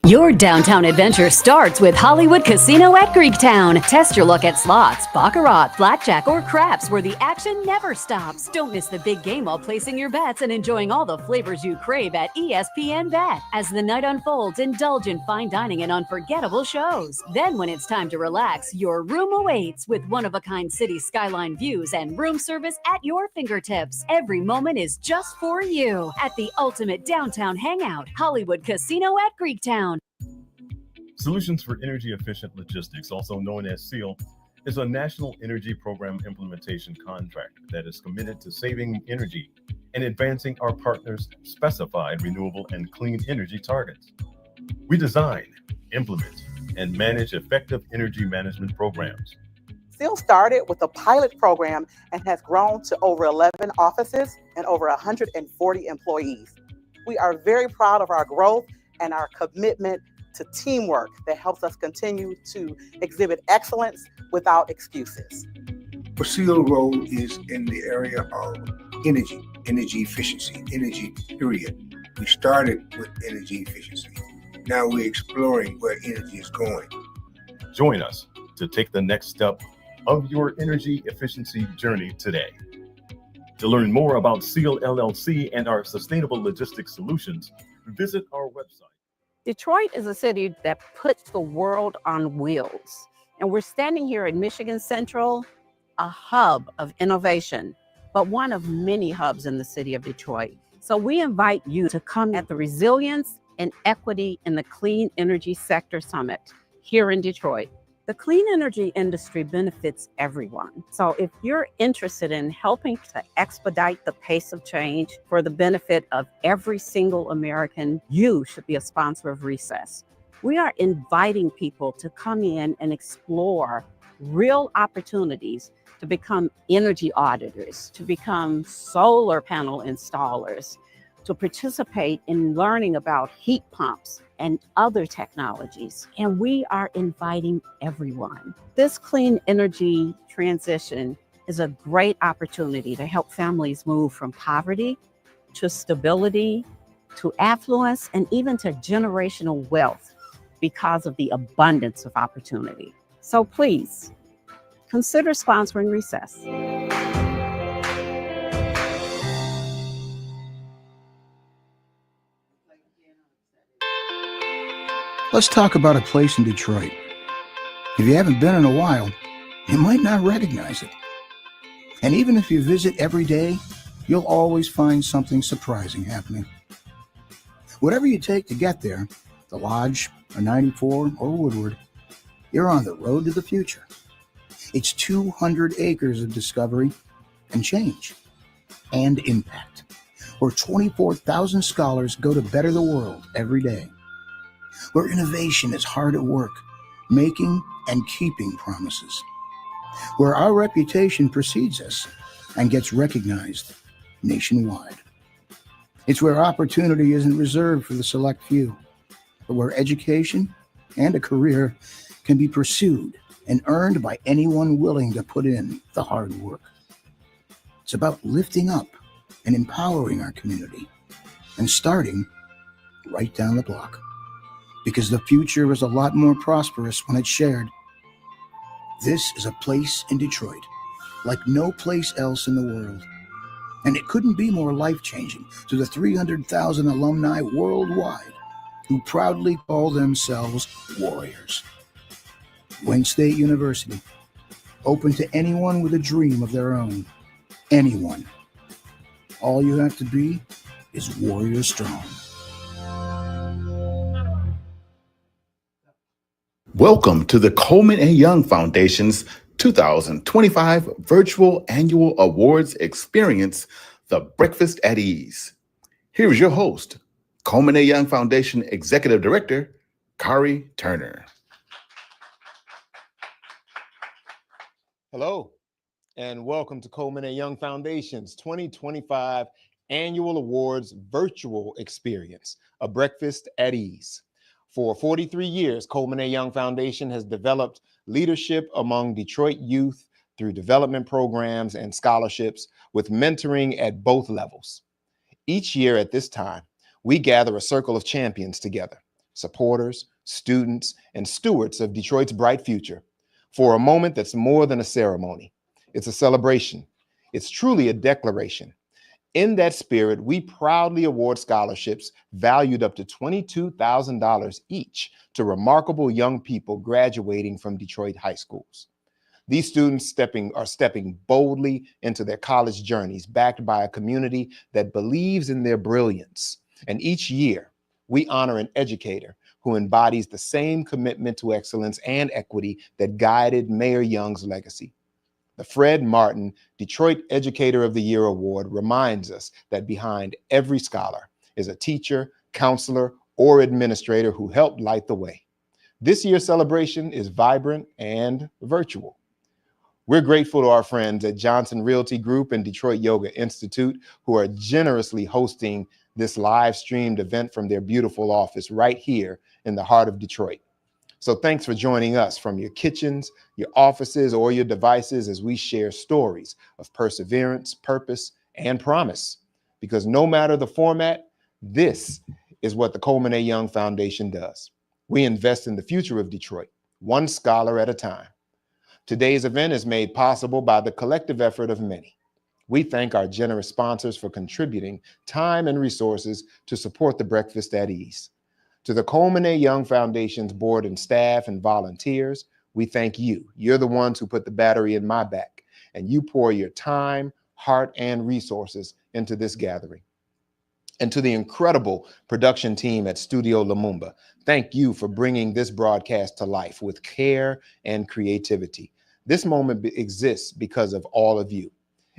Your downtown adventure starts with Hollywood Casino at Greektown. Test your luck at slots, baccarat, blackjack, or craps where the action never stops. Don't miss the big game while placing your bets and enjoying all the flavors you crave at ESPN Bet. As the night unfolds, indulge in fine dining and unforgettable shows. Then when it's time to relax, your room awaits with one-of-a-kind city skyline views and room service at your fingertips. Every moment is just for you at the ultimate downtown hangout, Hollywood Casino at Greektown. Solutions for Energy Efficient Logistics, also known as SEAL, is a national energy program implementation contract that is committed to saving energy and advancing our partners' specified renewable and clean energy targets. We design, implement, and manage effective energy management programs. SEAL started with a pilot program and has grown to over 11 offices and over 140 employees. We are very proud of our growth and our commitment to teamwork that helps us continue to exhibit excellence without excuses. The SEAL role is in the area of energy efficiency, energy period. We started with energy efficiency. Now we're exploring where energy is going. Join us to take the next step of your energy efficiency journey today. To learn more about SEAL LLC and our sustainable logistics solutions, visit our website. Detroit is a city that puts the world on wheels. And we're standing here at Michigan Central, a hub of innovation, but one of many hubs in the city of Detroit. So we invite you to come at the Resilience and Equity in the Clean Energy Sector Summit here in Detroit. The clean energy industry benefits everyone. So if you're interested in helping to expedite the pace of change for the benefit of every single American, you should be a sponsor of Recess. We are inviting people to come in and explore real opportunities to become energy auditors, to become solar panel installers, to participate in learning about heat pumps and other technologies. And we are inviting everyone. This clean energy transition is a great opportunity to help families move from poverty to stability, to affluence, and even to generational wealth because of the abundance of opportunity. So please, consider sponsoring Recess. Let's talk about a place in Detroit. If you haven't been in a while, you might not recognize it. And even if you visit every day, you'll always find something surprising happening. Whatever you take to get there, the Lodge, or 94, or Woodward, you're on the road to the future. It's 200 acres of discovery and change and impact, where 24,000 scholars go to better the world every day, where innovation is hard at work, making and keeping promises, where our reputation precedes us and gets recognized nationwide. It's where opportunity isn't reserved for the select few, but where education and a career can be pursued and earned by anyone willing to put in the hard work. It's about lifting up and empowering our community and starting right down the block, because the future is a lot more prosperous when it's shared. This is a place in Detroit like no place else in the world, and it couldn't be more life-changing to the 300,000 alumni worldwide who proudly call themselves warriors. Wayne State University, open to anyone with a dream of their own. Anyone. All you have to be is warrior strong. Welcome to the Colman A. Young Foundation's 2025 Virtual Annual Awards Experience, The Breakfast at Ease. Here's your host, Colman A. Young Foundation Executive Director, Kari Turner. Hello, and welcome to Colman A. Young Foundation's 2025 Annual Awards Virtual Experience, A Breakfast at Ease. For 43 years, Colman A. Young Foundation has developed leadership among Detroit youth through development programs and scholarships with mentoring at both levels. Each year at this time, we gather a circle of champions together supporters, students, and stewards of Detroit's bright future for a moment that's more than a ceremony. It's a celebration. It's truly a declaration. In that spirit, we proudly award scholarships valued up to $22,000 each to remarkable young people graduating from Detroit high schools. These students are stepping boldly into their college journeys, backed by a community that believes in their brilliance. And each year, we honor an educator who embodies the same commitment to excellence and equity that guided Mayor Young's legacy. The Fred Martin Detroit Educator of the Year Award reminds us that behind every scholar is a teacher, counselor, or administrator who helped light the way. This year's celebration is vibrant and virtual. We're grateful to our friends at Johnson Realty Group and Detroit Yoga Institute, who are generously hosting this live streamed event from their beautiful office right here in the heart of Detroit. So thanks for joining us from your kitchens, your offices, or your devices as we share stories of perseverance, purpose, and promise. Because no matter the format, this is what the Colman A. Young Foundation does. We invest in the future of Detroit, one scholar at a time. Today's event is made possible by the collective effort of many. We thank our generous sponsors for contributing time and resources to support the Breakfast at Ease. To the Colman A. Young Foundation's board and staff and volunteers, we thank you. You're the ones who put the battery in my back, and you pour your time, heart, and resources into this gathering. And to the incredible production team at Studio Lumumba, thank you for bringing this broadcast to life with care and creativity. This moment exists because of all of you.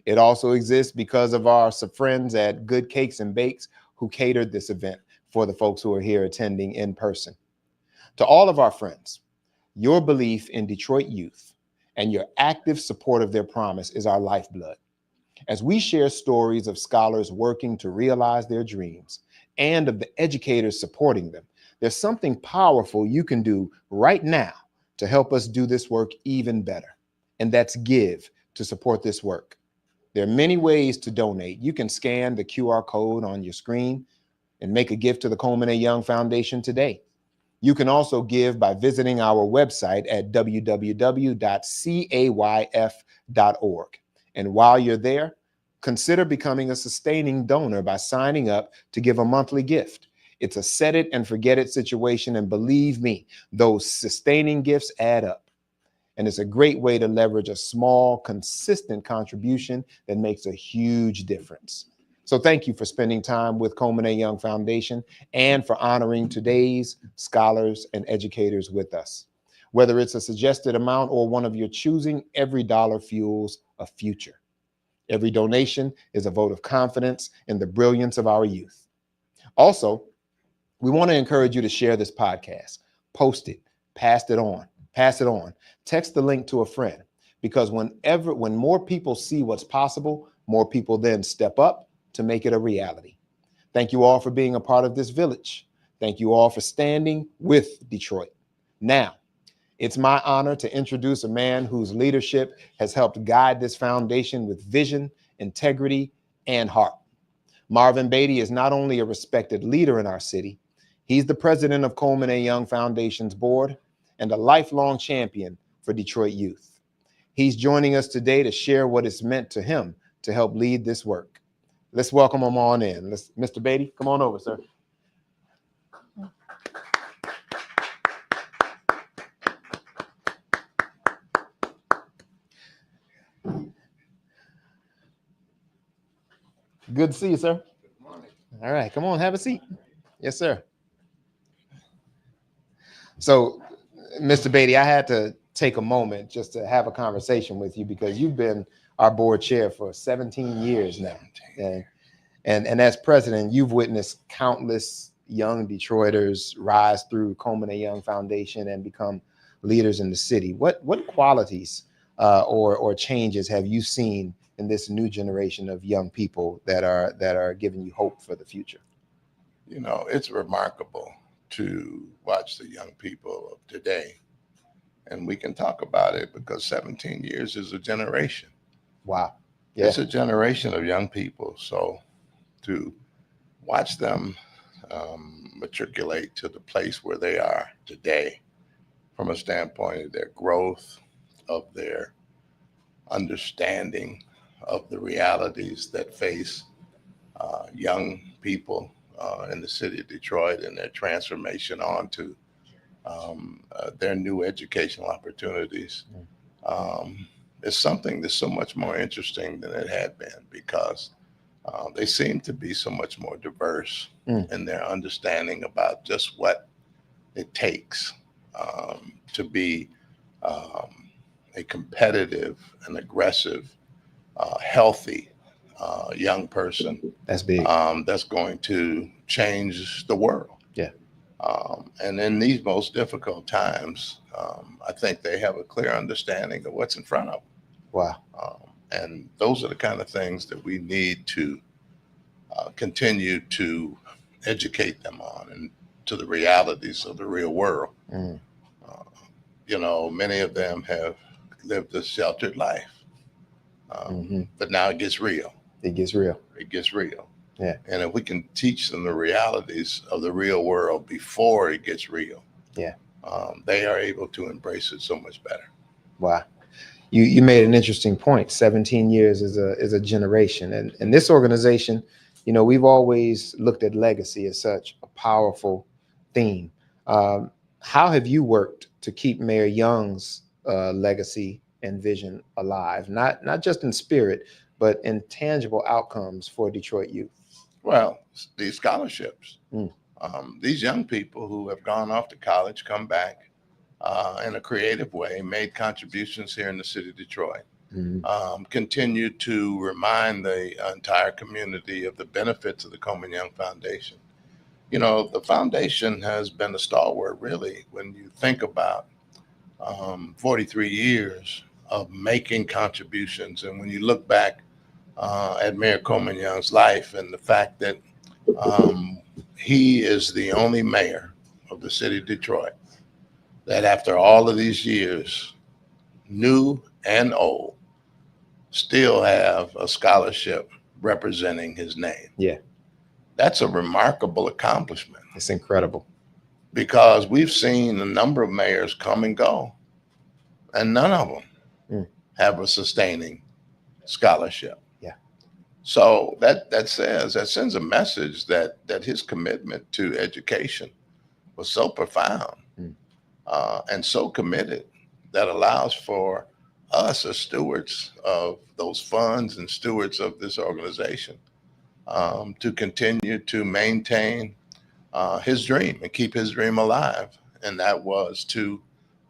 It also exists because of our friends at Good Cakes and Bakes who catered this event for the folks who are here attending in person. To all of our friends, your belief in Detroit youth and your active support of their promise is our lifeblood. As we share stories of scholars working to realize their dreams and of the educators supporting them, there's something powerful you can do right now to help us do this work even better. And that's give to support this work. There are many ways to donate. You can scan the QR code on your screen and make a gift to the Colman A. Young Foundation today. You can also give by visiting our website at www.CAYF.org. And while you're there, consider becoming a sustaining donor by signing up to give a monthly gift. It's a set it and forget it situation, and believe me, those sustaining gifts add up. And it's a great way to leverage a small, consistent contribution that makes a huge difference. So thank you for spending time with Colman A. Young Foundation and for honoring today's scholars and educators with us. Whether it's a suggested amount or one of your choosing, every dollar fuels a future. Every donation is a vote of confidence in the brilliance of our youth. Also, we want to encourage you to share this podcast, post it, pass it on, text the link to a friend, because when more people see what's possible, more people then step up to make it a reality. Thank you all for being a part of this village. Thank you all for standing with Detroit. Now, it's my honor to introduce a man whose leadership has helped guide this foundation with vision, integrity, and heart. Marvin Beatty is not only a respected leader in our city, he's the president of Colman A. Young Foundation's board and a lifelong champion for Detroit youth. He's joining us today to share what it's meant to him to help lead this work. Let's welcome him on in. Mr. Beatty, come on over, sir. Good to see you, sir. Good morning. All right, come on, have a seat. Yes, sir. So, Mr. Beatty, I had to take a moment just to have a conversation with you because you've been our board chair for 17 years now. And as president, you've witnessed countless young Detroiters rise through Colman A. Young Foundation and become leaders in the city. What qualities or changes have you seen in this new generation of young people that are giving you hope for the future? You know, it's remarkable to watch the young people of today. And we can talk about it because 17 years is a generation. Wow. Yeah. It's a generation of young people. So to watch them matriculate to the place where they are today from a standpoint of their growth, of their understanding of the realities that face young people in the city of Detroit and their transformation onto their new educational opportunities. It's something that's so much more interesting than it had been because they seem to be so much more diverse in their understanding about just what it takes to be a competitive and aggressive, healthy young person. That's big. That's going to change the world. Yeah. And in these most difficult times, I think they have a clear understanding of what's in front of them. Wow. And those are the kind of things that we need to continue to educate them on and to the realities of the real world. Many of them have lived a sheltered life, but now it gets real. It gets real. It gets real. Yeah. And if we can teach them the realities of the real world before it gets real, they are able to embrace it so much better. Wow. You made an interesting point. 17 years is a generation. And this organization, we've always looked at legacy as such a powerful theme. How have you worked to keep Mayor Young's legacy and vision alive, not just in spirit, but in tangible outcomes for Detroit youth? Well, these scholarships, these young people who have gone off to college, come back in a creative way, made contributions here in the city of Detroit, continue to remind the entire community of the benefits of the Colman Young Foundation. The foundation has been a stalwart, really, when you think about 43 years of making contributions. And when you look back at Mayor Colman Young's life and the fact that he is the only mayor of the city of Detroit that after all of these years, new and old, still have a scholarship representing his name. Yeah. That's a remarkable accomplishment. It's incredible. Because we've seen a number of mayors come and go, and none of them have a sustaining scholarship. Yeah. So that sends a message that his commitment to education was so profound and so committed that allows for us as stewards of those funds and stewards of this organization to continue to maintain his dream and keep his dream alive. And that was to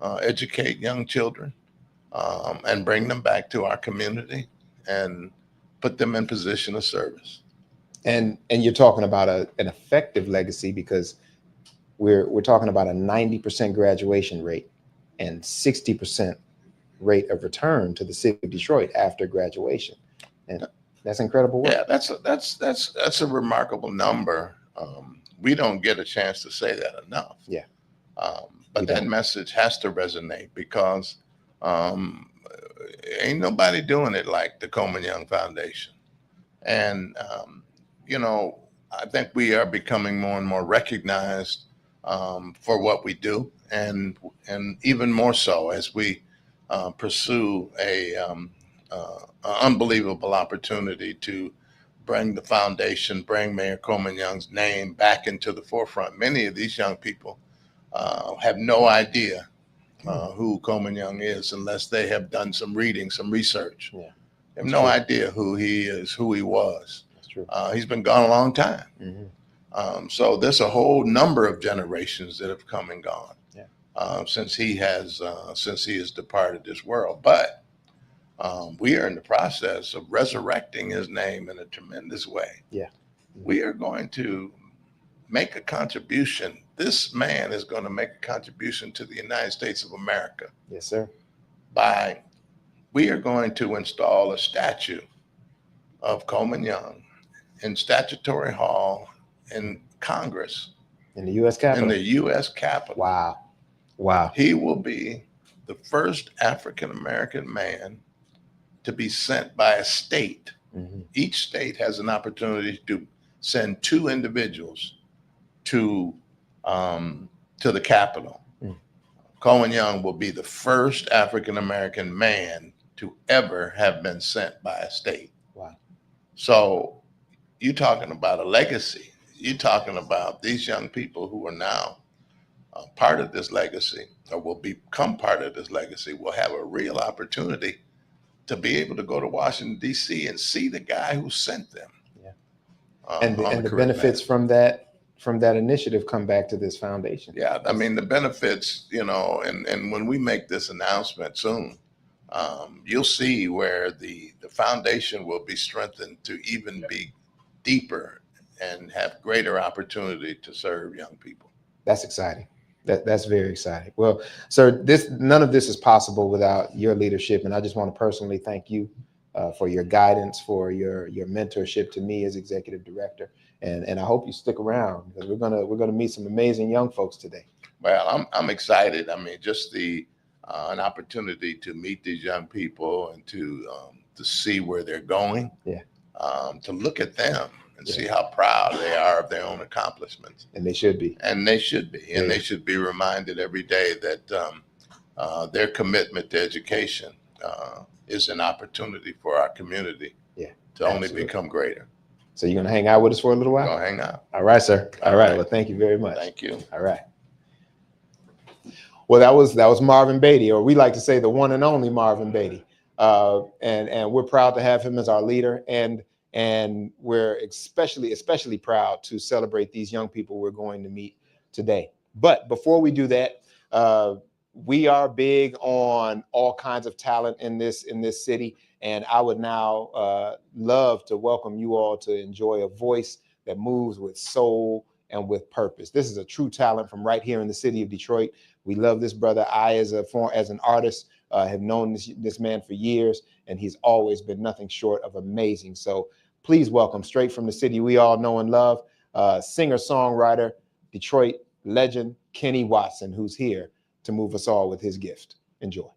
educate young children and bring them back to our community and put them in position of service. And you're talking about an effective legacy because we're talking about a 90% graduation rate and 60% rate of return to the city of Detroit after graduation. And that's incredible work. Yeah, that's a remarkable number. We don't get a chance to say that enough. Yeah. But that message has to resonate because ain't nobody doing it like the Colman Young Foundation. And, I think we are becoming more and more recognized for what we do. And even more so as we pursue a unbelievable opportunity to bring the foundation, bring Mayor Colman Young's name back into the forefront. Many of these young people have no idea who Colman Young is unless they have done some reading, some research. Yeah. They have no idea who he is, who he was. That's true. He's been gone a long time. So there's a whole number of generations that have come and gone since he has departed this world. But we are in the process of resurrecting his name in a tremendous way. Yeah. We are going to make a contribution. This man is going to make a contribution to the United States of America. Yes, sir. We are going to install a statue of Colman Young in Statutory Hall in Congress. In the U.S. Capitol? In the U.S. Capitol. Wow. Wow. He will be the first African-American man to be sent by a state. Each state has an opportunity to send 2 individuals to the Capitol. Coleman Young will be the first African-American man to ever have been sent by a state. Wow. So you're talking about a legacy. You're talking about these young people who are now part of this legacy, or will become part of this legacy, will have a real opportunity to be able to go to Washington, D.C. and see the guy who sent them. Yeah. And the benefits from that initiative come back to this foundation. Yeah, I mean, the benefits, and when we make this announcement soon, you'll see where the foundation will be strengthened to even be deeper and have greater opportunity to serve young people. That's exciting. That's very exciting. Well, sir, none of this is possible without your leadership, and I just want to personally thank you for your guidance, for your mentorship to me as executive director, and I hope you stick around because we're gonna meet some amazing young folks today. Well, I'm excited. I mean, just an opportunity to meet these young people and to see where they're going. Yeah. To look at them and see how proud they are of their own accomplishments. And they should be. And they should be. And they should be reminded every day that their commitment to education is an opportunity for our community to only become greater. So you're going to hang out with us for a little while? Go hang out. All right, sir. All right. Well, thank you very much. Thank you. All right. Well, that was Marvin Beatty, or we like to say the one and only Marvin Beatty. And we're proud to have him as our leader. And we're especially proud to celebrate these young people we're going to meet today. But before we do that, we are big on all kinds of talent in this city. And I would now love to welcome you all to enjoy a voice that moves with soul and with purpose. This is a true talent from right here in the city of Detroit. We love this brother. I, as an artist, have known this man for years, and he's always been nothing short of amazing. So please welcome, straight from the city we all know and love, singer-songwriter, Detroit legend, Kenny Watson, who's here to move us all with his gift. Enjoy.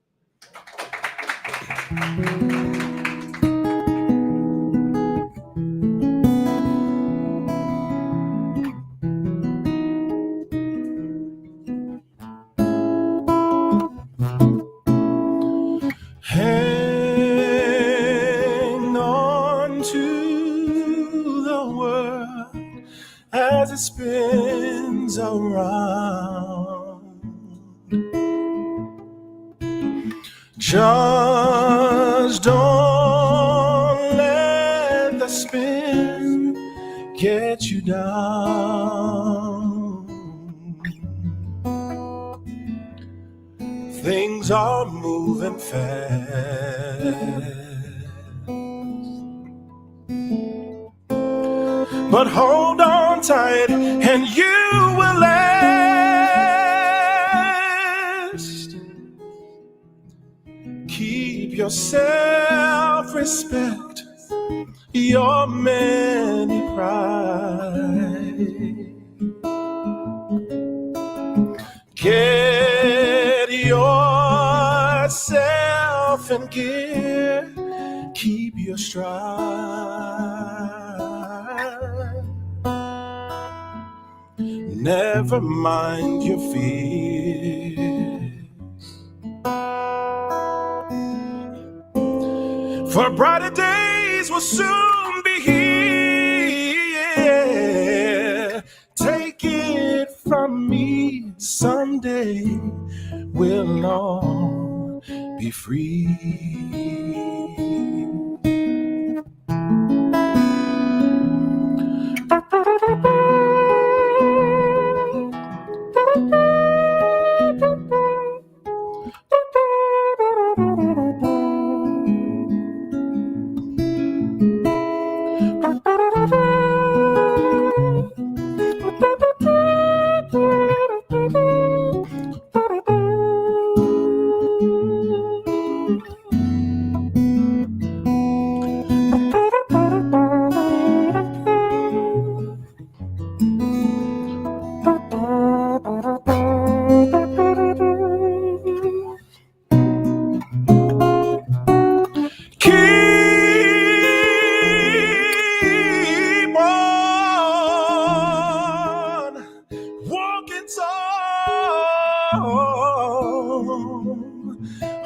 Hang on to the world as it spins around. Just don't let the spin get you down. Things are moving fast, but hold on tight and you will last. Keep your self-respect, your many pride. Get yourself in gear, keep your stride. Never mind your fears, for brighter days will soon be here. Take it from me, someday we'll all be free.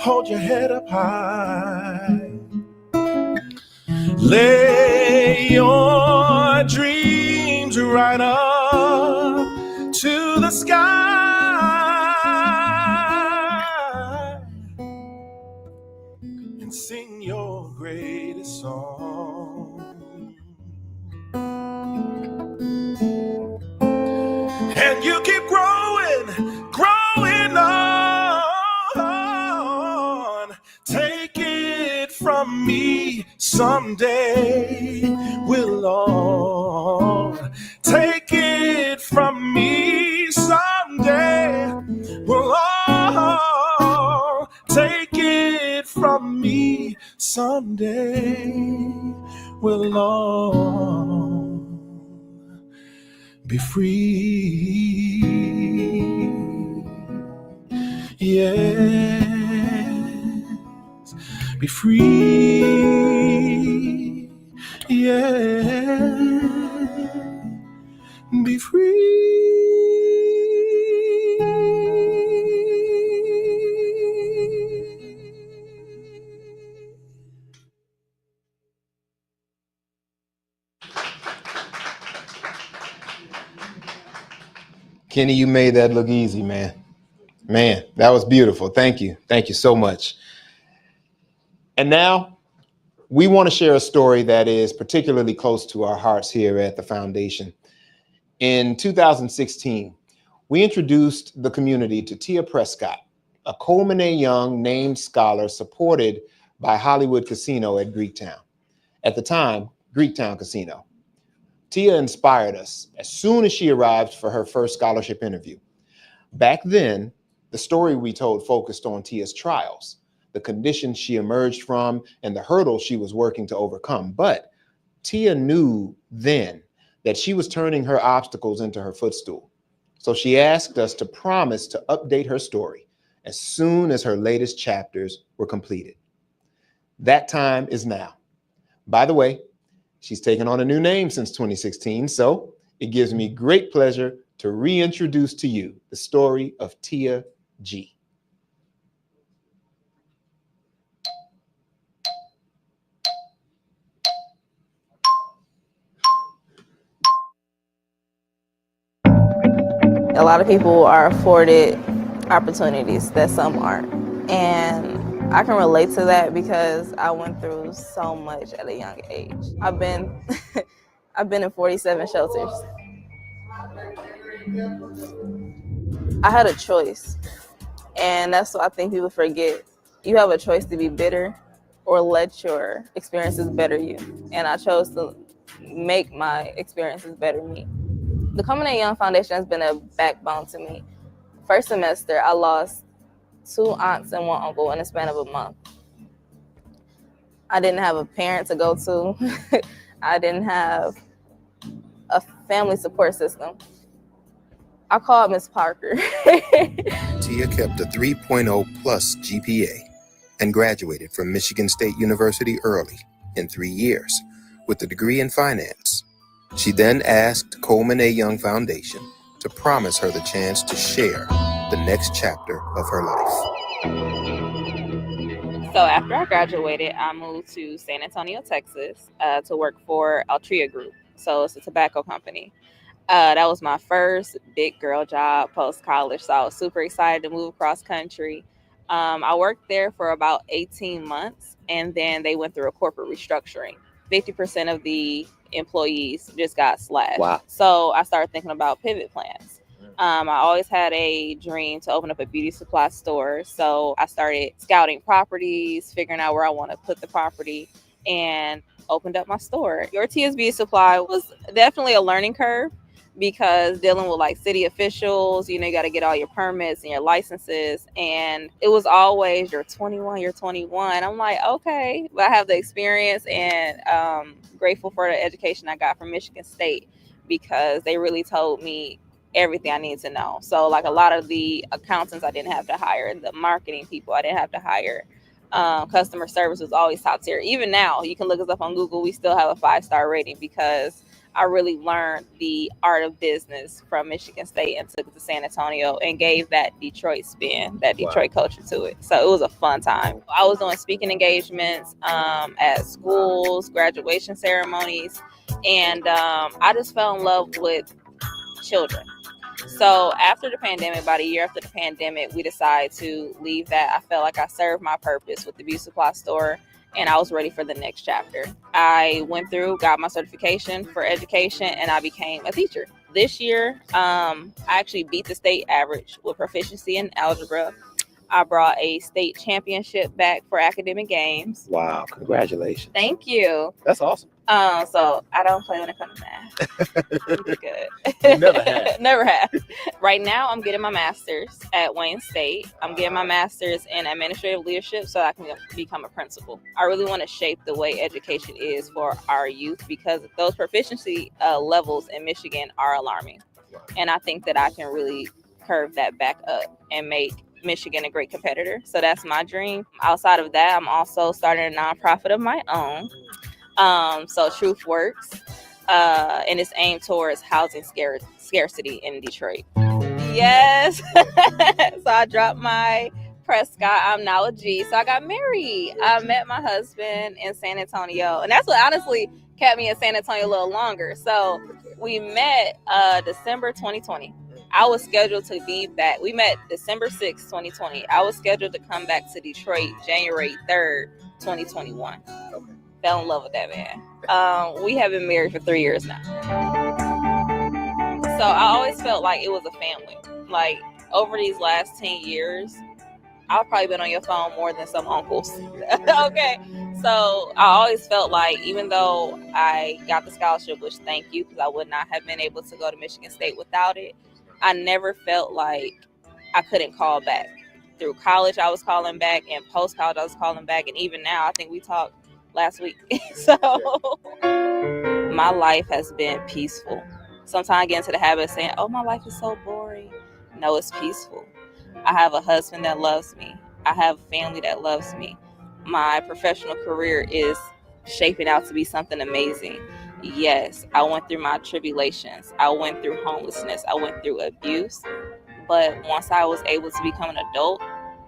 hold your head up high. Lay your dreams right up to the sky and sing your greatest song. And you keep growing, growing on. Take it from me, someday we'll all. Take it from me, someday we'll all. Take it from me, someday we'll all be free. Yes, be free. Yeah, be free. Kenny, you made that look easy, man. Man, that was beautiful. Thank you. Thank you so much. And now we want to share a story that is particularly close to our hearts here at the foundation. In 2016, we introduced the community to Tia Prescott, a Colman A Young named scholar supported by Hollywood Casino at Greektown. At the time, Greektown Casino. Tia inspired us as soon as she arrived for her first scholarship interview. Back then, the story we told focused on Tia's trials, the conditions she emerged from, and the hurdles she was working to overcome. But Tia knew then that she was turning her obstacles into her footstool. So she asked us to promise to update her story as soon as her latest chapters were completed. That time is now. By the way, she's taken on a new name since 2016, so it gives me great pleasure to reintroduce to you the story of Tia G. A lot of people are afforded opportunities that some aren't. And I can relate to that because I went through so much at a young age. I've been in 47 shelters. I had a choice. And that's what I think people forget. You have a choice to be bitter or let your experiences better you. And I chose to make my experiences better me. The Colman A Young Foundation has been a backbone to me. First semester, I lost 2 aunts and 1 uncle in the span of a month. I didn't have a parent to go to. I didn't have a family support system. I called Miss Parker. Tia kept a 3.0 plus GPA and graduated from Michigan State University early in 3 years with a degree in finance. She then asked Colman A Young Foundation to promise her the chance to share the next chapter of her life. So after I graduated, I moved to San Antonio, Texas, to work for Altria Group. So it's a tobacco company. That was my first big girl job post-college. So I was super excited to move across country. I worked there for about 18 months, and then they went through a corporate restructuring. 50% of the employees just got slashed. Wow. So I started thinking about pivot plans. I always had a dream to open up a beauty supply store. So I started scouting properties, figuring out where I want to put the property, and opened up my store. Your Tia's Beauty Supply was definitely a learning curve because dealing with like city officials, you know, you got to get all your permits and your licenses. And it was always, you're 21, you're 21. I'm like, okay, but I have the experience, and grateful for the education I got from Michigan State because they really told me everything I need to know. So like a lot of the accountants I didn't have to hire, the marketing people I didn't have to hire. Customer service was always top tier. Even now, you can look us up on Google. We still have a 5-star rating because I really learned the art of business from Michigan State and took it to San Antonio and gave that Detroit spin, that Detroit culture to it. So it was a fun time. I was doing speaking engagements at schools, graduation ceremonies, and I just fell in love with children. So after the pandemic, about a year after the pandemic, we decided to leave that. I felt like I served my purpose with the beauty supply store, and I was ready for the next chapter. I went through, got my certification for education, and I became a teacher. This year, I actually beat the state average with proficiency in algebra. I brought a state championship back for academic games. Wow, congratulations. Thank you. That's awesome. So I don't play when it comes to math. I'm good. You never have. Never have. Right now, I'm getting my master's at Wayne State. I'm getting my master's in administrative leadership so I can become a principal. I really want to shape the way education is for our youth because those proficiency levels in Michigan are alarming. And I think that I can really curve that back up and make Michigan a great competitor. So that's my dream. Outside of that, I'm also starting a nonprofit of my own. So Truth Works, and it's aimed towards housing scarcity in Detroit. Yes. So I dropped my Prescott. I'm now a G. So I got married. I met my husband in San Antonio, and that's what honestly kept me in San Antonio a little longer. So we met December 2020. I was scheduled to be back. We met December 6th, 2020. I was scheduled to come back to Detroit January 3rd, 2021. Fell in love with that man. We have been married for 3 years now. So I always felt like it was a family. Like over these last 10 years, I've probably been on your phone more than some uncles. Okay. So I always felt like even though I got the scholarship, which thank you, because I would not have been able to go to Michigan State without it, I never felt like I couldn't call back. Through college, I was calling back, and post-college, I was calling back, and even now, I think we talked last week. So my life has been peaceful. Sometimes I get into the habit of saying, oh, my life is so boring. No, it's peaceful. I have a husband that loves me. I have a family that loves me. My professional career is shaping out to be something amazing. Yes, I went through my tribulations. I went through homelessness. I went through abuse. But once I was able to become an adult,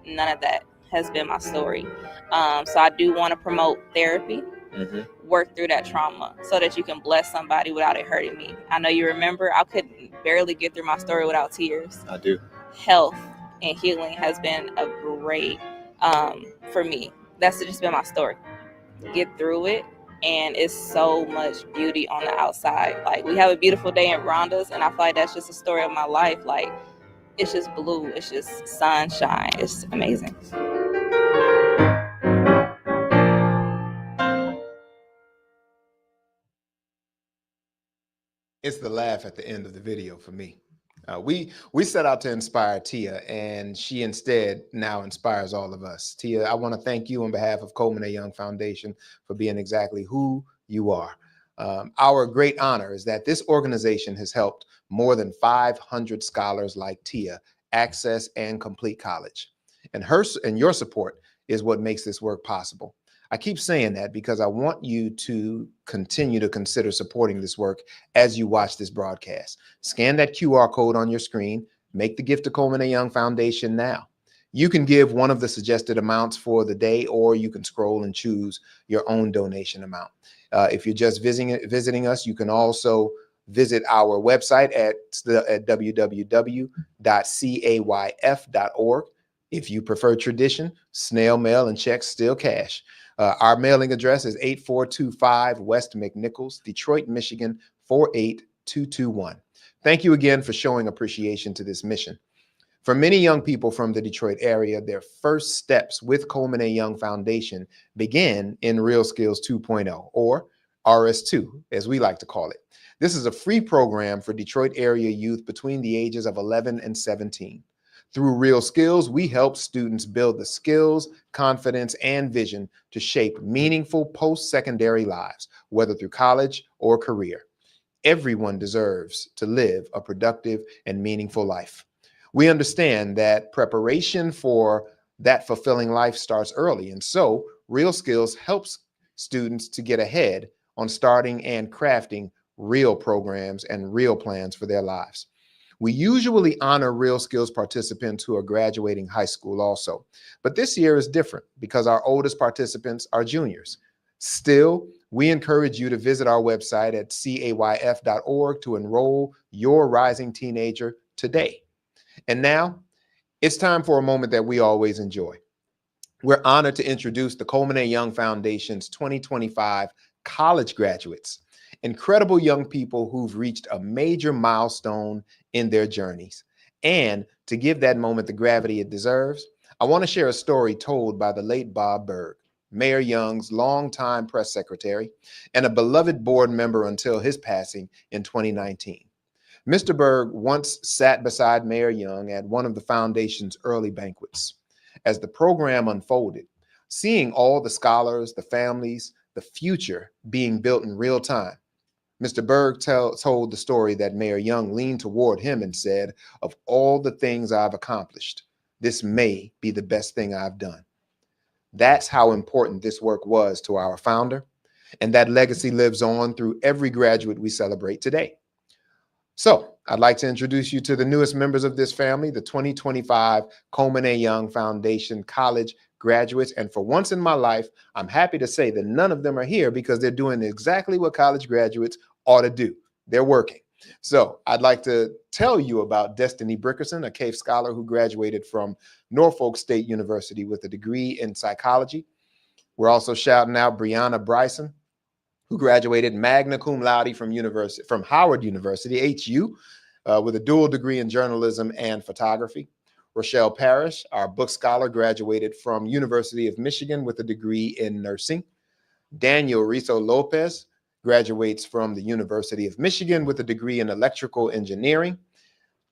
none of that has been my story. So I do want to promote therapy, work through that trauma so that you can bless somebody without it hurting me. I know you remember I could barely get through my story without tears. I do. Health and healing has been a great, for me. That's just been my story. Get through it. And it's so much beauty on the outside. Like we have a beautiful day in Rhonda's, and I feel like that's just a story of my life. Like it's just blue. It's just sunshine. It's amazing. It's the laugh at the end of the video for me. We set out to inspire Tia, and she instead now inspires all of us. Tia, I want to thank you on behalf of Colman A. Young Foundation for being exactly who you are. Our great honor is that this organization has helped more than 500 scholars like Tia access and complete college. And your support is what makes this work possible. I keep saying that because I want you to continue to consider supporting this work as you watch this broadcast. Scan that QR code on your screen, make the gift to Colman A. Young Foundation now. You can give one of the suggested amounts for the day, or you can scroll and choose your own donation amount. If you're just visiting us, you can also visit our website at www.cayf.org. If you prefer tradition, snail mail and checks still cash. Our mailing address is 8425 West McNichols, Detroit, Michigan, 48221. Thank you again for showing appreciation to this mission. For many young people from the Detroit area, their first steps with Colman A. Young Foundation began in Real Skills 2.0, or RS2, as we like to call it. This is a free program for Detroit area youth between the ages of 11 and 17. Through Real Skills, we help students build the skills, confidence, and vision to shape meaningful post-secondary lives, whether through college or career. Everyone deserves to live a productive and meaningful life. We understand that preparation for that fulfilling life starts early, and so Real Skills helps students to get ahead on starting and crafting real programs, and real plans for their lives. We usually honor real skills participants who are graduating high school also, but this year is different because our oldest participants are juniors. Still, we encourage you to visit our website at CAYF.org to enroll your rising teenager today. And now, it's time for a moment that we always enjoy. We're honored to introduce the Colman A. Young Foundation's 2025 college graduates, incredible young people who've reached a major milestone in their journeys. And to give that moment the gravity it deserves, I want to share a story told by the late Bob Berg, Mayor Young's longtime press secretary and a beloved board member until his passing in 2019. Mr. Berg once sat beside Mayor Young at one of the foundation's early banquets. As the program unfolded, seeing all the scholars, the families, the future being built in real time, Mr. Berg told the story that Mayor Young leaned toward him and said, "Of all the things I've accomplished, this may be the best thing I've done." That's how important this work was to our founder, and that legacy lives on through every graduate we celebrate today. So I'd like to introduce you to the newest members of this family, the 2025 Colman A. Young Foundation College graduates. And for once in my life, I'm happy to say that none of them are here because they're doing exactly what college graduates ought to do. They're working. So I'd like to tell you about Destiny Brickerson, a CAYF scholar who graduated from Norfolk State University with a degree in psychology. We're also shouting out Brianna Bryson, who graduated magna cum laude from Howard University, HU, with a dual degree in journalism and photography. Rochelle Parrish, our book scholar, graduated from University of Michigan with a degree in nursing. Daniel Rizo Lopez graduates from the University of Michigan with a degree in electrical engineering.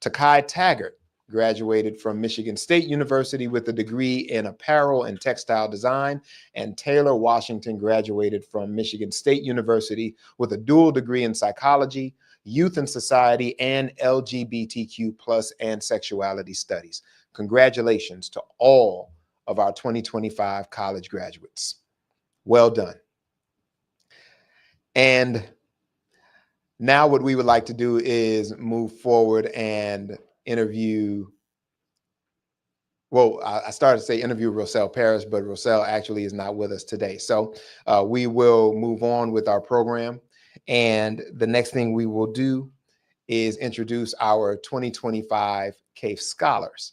Takai Taggart graduated from Michigan State University with a degree in apparel and textile design, and Taylor Washington graduated from Michigan State University with a dual degree in psychology, youth and society, and LGBTQ+ and sexuality studies. Congratulations to all of our 2025 college graduates. Well done. And now what we would like to do is move forward and interview. Well, I started to say interview Rochelle Parrish, but Rochelle actually is not with us today. So we will move on with our program. And the next thing we will do is introduce our 2025 CAYF scholars.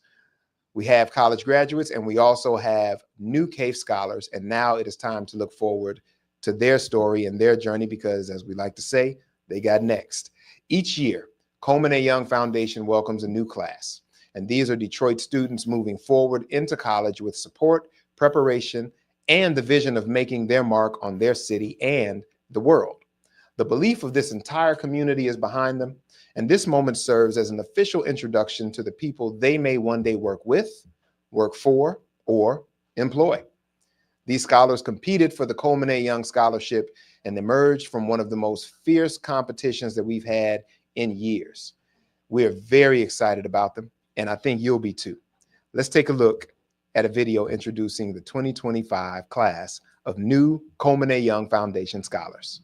We have college graduates and we also have new CAYF scholars. And now it is time to look forward to their story and their journey because, as we like to say, they got next. Each year, Colman A. Young Foundation welcomes a new class. And these are Detroit students moving forward into college with support, preparation, and the vision of making their mark on their city and the world. The belief of this entire community is behind them, and this moment serves as an official introduction to the people they may one day work with, work for, or employ. These scholars competed for the Colman A. Young Scholarship and emerged from one of the most fierce competitions that we've had in years. We are very excited about them, and I think you'll be too. Let's take a look at a video introducing the 2025 class of new Colman A. Young Foundation scholars.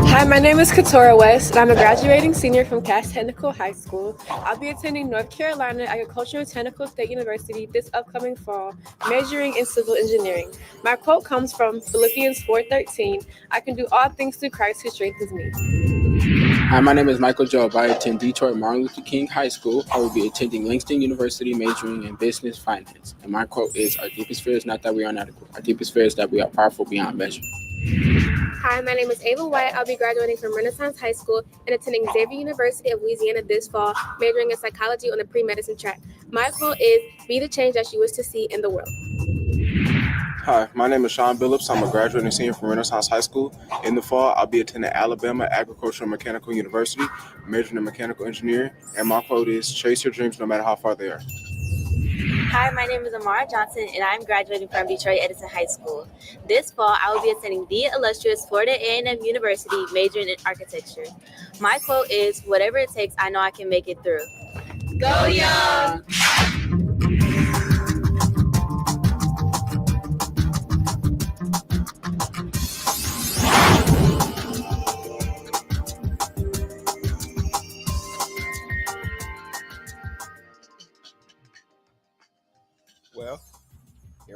Hi, my name is Katora West, and I'm a graduating senior from Cass Technical High School. I'll be attending North Carolina Agricultural Technical State University this upcoming fall, majoring in civil engineering. My quote comes from Philippians 4:13, "I can do all things through Christ who strengthens me." Hi, my name is Michael Job. I attend Detroit Martin Luther King High School. I will be attending Langston University majoring in business finance. And my quote is, "Our deepest fear is not that we are inadequate. Our deepest fear is that we are powerful beyond measure." Hi, my name is Ava White. I'll be graduating from Renaissance High School and attending Xavier University of Louisiana this fall, majoring in psychology on the pre-medicine track. My quote is, "Be the change that you wish to see in the world." Hi, my name is Sean Billups. I'm a graduating senior from Renaissance High School. In the fall, I'll be attending Alabama Agricultural and Mechanical University, majoring in mechanical engineering. And my quote is, "Chase your dreams no matter how far they are." Hi, my name is Amara Johnson, and I'm graduating from Detroit Edison High School. This fall, I will be attending the illustrious Florida A&M University, majoring in architecture. My quote is, "Whatever it takes, I know I can make it through." Go Young!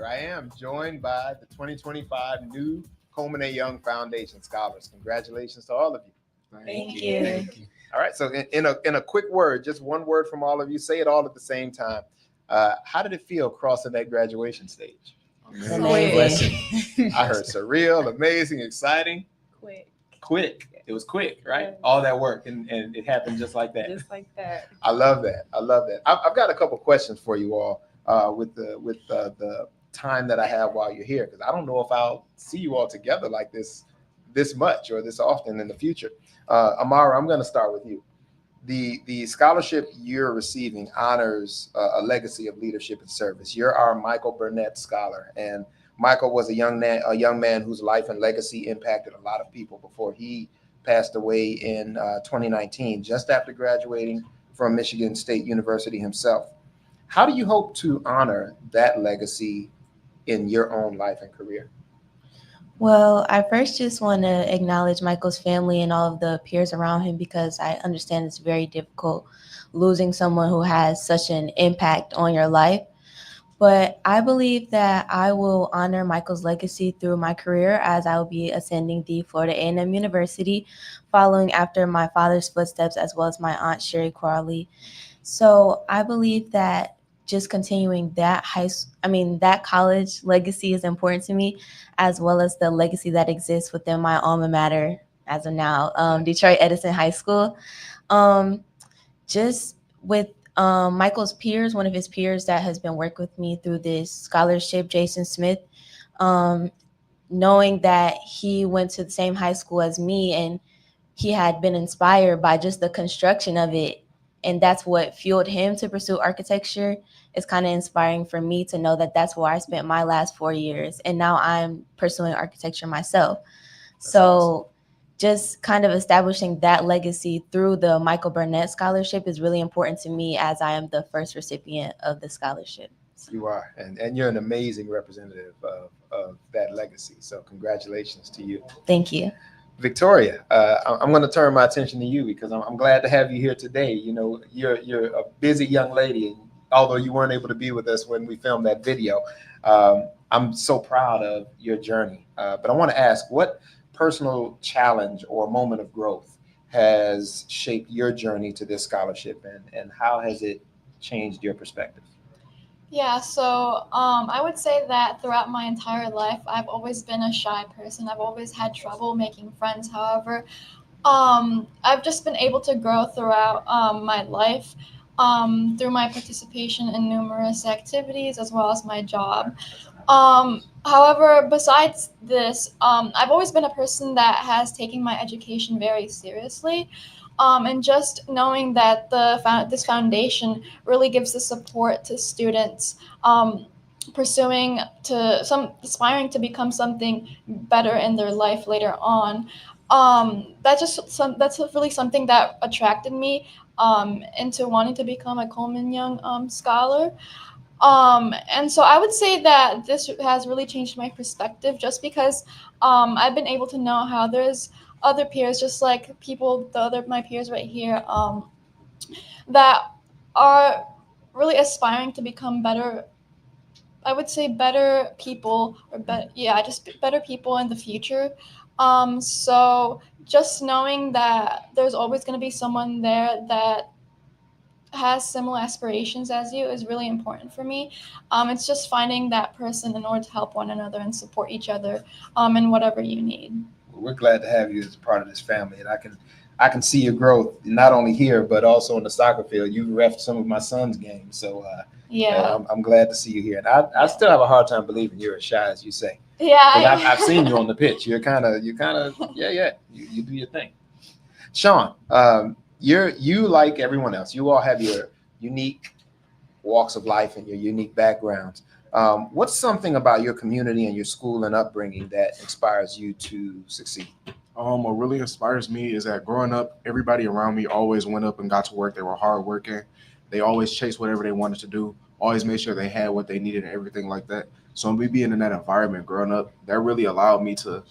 I am joined by the 2025 new Colman A. Young Foundation Scholars. Congratulations to all of you. Thank you. Thank you. All right, so in a quick word, just one word from all of you, say it all at the same time. How did it feel crossing that graduation stage? Amazing. I heard surreal, amazing, exciting. Quick. It was quick, right? All that work and it happened just like that. Just like that. I love that. I've got a couple questions for you all with the time that I have while you're here, because I don't know if I'll see you all together like this much or this often in the future. Amara, I'm going to start with you. The scholarship you're receiving honors a legacy of leadership and service. You're our Michael Burnett Scholar, and Michael was a young man whose life and legacy impacted a lot of people before he passed away in 2019, just after graduating from Michigan State University himself. How do you hope to honor that legacy in your own life and career? Well, I first just want to acknowledge Michael's family and all of the peers around him, because I understand it's very difficult losing someone who has such an impact on your life. But I believe that I will honor Michael's legacy through my career, as I will be attending the Florida A&M University, following after my father's footsteps, as well as my aunt Sherry Crawley. So I believe that just continuing that that college legacy is important to me, as well as the legacy that exists within my alma mater as of now, Detroit Edison High School. Just with Michael's peers, one of his peers that has been working with me through this scholarship, Jason Smith, knowing that he went to the same high school as me and he had been inspired by just the construction of it, and that's what fueled him to pursue architecture. It's kind of inspiring for me to know that that's where I spent my last 4 years, and now I'm pursuing architecture myself. So just kind of establishing that legacy through the Michael Burnett Scholarship is really important to me, as I am the first recipient of the scholarship. You are, and you're an amazing representative of that legacy. So congratulations to you. Thank you. Victoria, I'm going to turn my attention to you, because I'm glad to have you here today. You know, you're a busy young lady, although you weren't able to be with us when we filmed that video. I'm so proud of your journey. But I want to ask, what personal challenge or moment of growth has shaped your journey to this scholarship, and how has it changed your perspective? Yeah, so I would say that throughout my entire life, I've always been a shy person. I've always had trouble making friends. However, I've just been able to grow throughout my life through my participation in numerous activities, as well as my job. However, besides this, I've always been a person that has taken my education very seriously. And just knowing that this foundation really gives the support to students aspiring to become something better in their life later on. That's really something that attracted me into wanting to become a Colman Young Scholar. And so I would say that this has really changed my perspective, just because I've been able to know how there's other peers, just like my peers right here, that are really aspiring to become better. I would say better people, just better people in the future. So just knowing that there's always going to be someone there that has similar aspirations as you is really important for me. It's just finding that person in order to help one another and support each other in whatever you need. We're glad to have you as part of this family, and I can see your growth not only here but also in the soccer field. You've reffed some of my son's games, so I'm glad to see you here. And I still have a hard time believing you're as shy as you say. Yeah, I've seen you on the pitch. You do your thing. Sean, you like everyone else. You all have your unique walks of life and your unique backgrounds. What's something about your community and your school and upbringing that inspires you to succeed? What really inspires me is that growing up, everybody around me always went up and got to work. They were hardworking. They always chased whatever they wanted to do, always made sure they had what they needed and everything like that. So me being in that environment growing up, that really allowed me to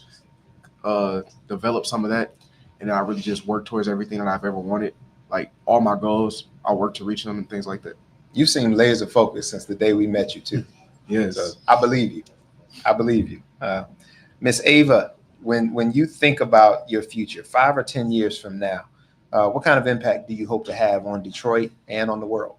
develop some of that. And I really just worked towards everything that I've ever wanted. Like all my goals, I work to reach them and things like that. You seem laser focused since the day we met you too. Yes, so I believe you. I believe you. Miss Ava, when you think about your future, 5 or 10 years from now, what kind of impact do you hope to have on Detroit and on the world?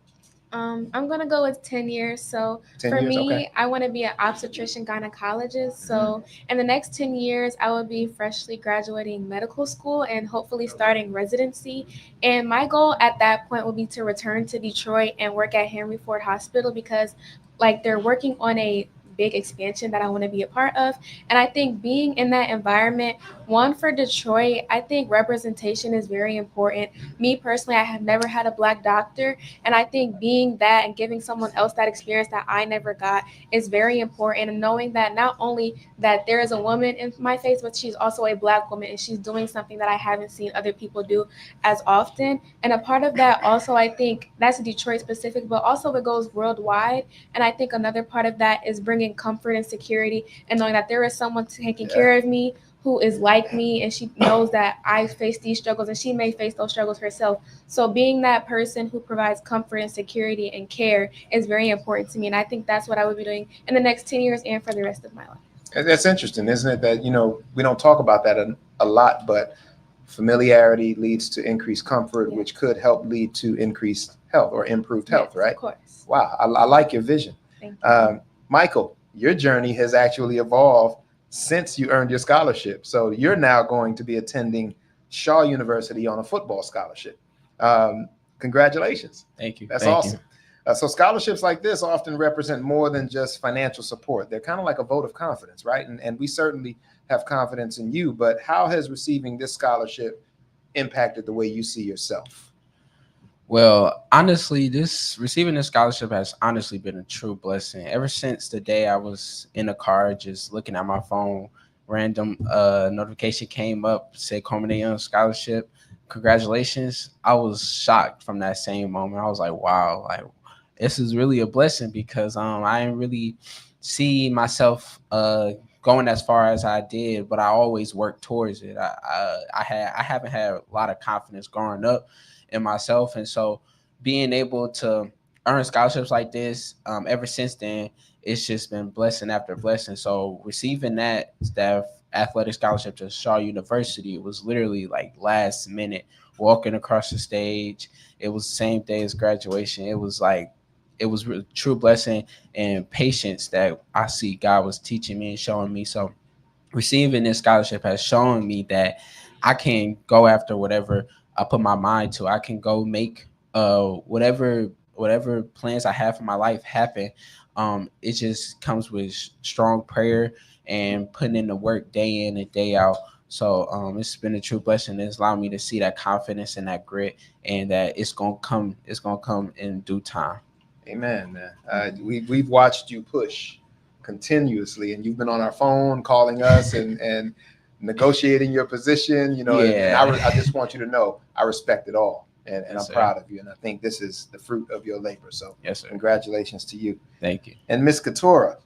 I'm gonna go with 10 years. So 10 for years, me, okay. I want to be an obstetrician gynecologist. So in the next 10 years, I will be freshly graduating medical school and hopefully starting residency. And my goal at that point will be to return to Detroit and work at Henry Ford Hospital because like they're working on a big expansion that I want to be a part of. And I think being in that environment, one for Detroit, I think representation is very important. Me personally, I have never had a Black doctor. And I think being that and giving someone else that experience that I never got is very important. And knowing that not only that there is a woman in my face, but she's also a Black woman and she's doing something that I haven't seen other people do as often. And a part of that also, I think that's Detroit specific, but also it goes worldwide. And I think another part of that is bringing comfort and security and knowing that there is someone taking care of me who is like me and she knows that I face these struggles and she may face those struggles herself. So being that person who provides comfort and security and care is very important to me. And I think that's what I would be doing in the next 10 years and for the rest of my life. That's interesting, isn't it? That, we don't talk about that a lot, but familiarity leads to increased comfort, which could help lead to increased health or improved health, right? Of course. Wow, I like your vision. Thank you. Michael, your journey has actually evolved since you earned your scholarship. So you're now going to be attending Shaw University on a football scholarship. Congratulations. Thank you. That's Thank awesome. So scholarships like this often represent more than just financial support. They're kind of like a vote of confidence, right? And we certainly have confidence in you, but how has receiving this scholarship impacted the way you see yourself? Well, honestly, receiving this scholarship has honestly been a true blessing. Ever since the day I was in the car, just looking at my phone, random notification came up, said Colman A scholarship. Congratulations. I was shocked from that same moment. I was like, wow, like this is really a blessing because I didn't really see myself going as far as I did, but I always worked towards it. I haven't had a lot of confidence growing up in myself, and so being able to earn scholarships like this ever since then, it's just been blessing after blessing. So receiving that athletic scholarship to Shaw University was literally like last minute, walking across the stage. It was the same day as graduation. It was a true blessing and patience that I see God was teaching me and showing me. So receiving this scholarship has shown me that I can go after whatever I put my mind to. I can go make whatever plans I have for my life happen. It just comes with strong prayer and putting in the work day in and day out. So it's been a true blessing. It's allowed me to see that confidence and that grit, and that it's gonna come in due time. Amen, man. We've watched you push continuously, and you've been on our phone calling us and negotiating your position, and I just want you to know I respect it all, and I'm proud of you, and I think this is the fruit of your labor. So yes, sir. Congratulations to you. Thank you. And Ms. Katora,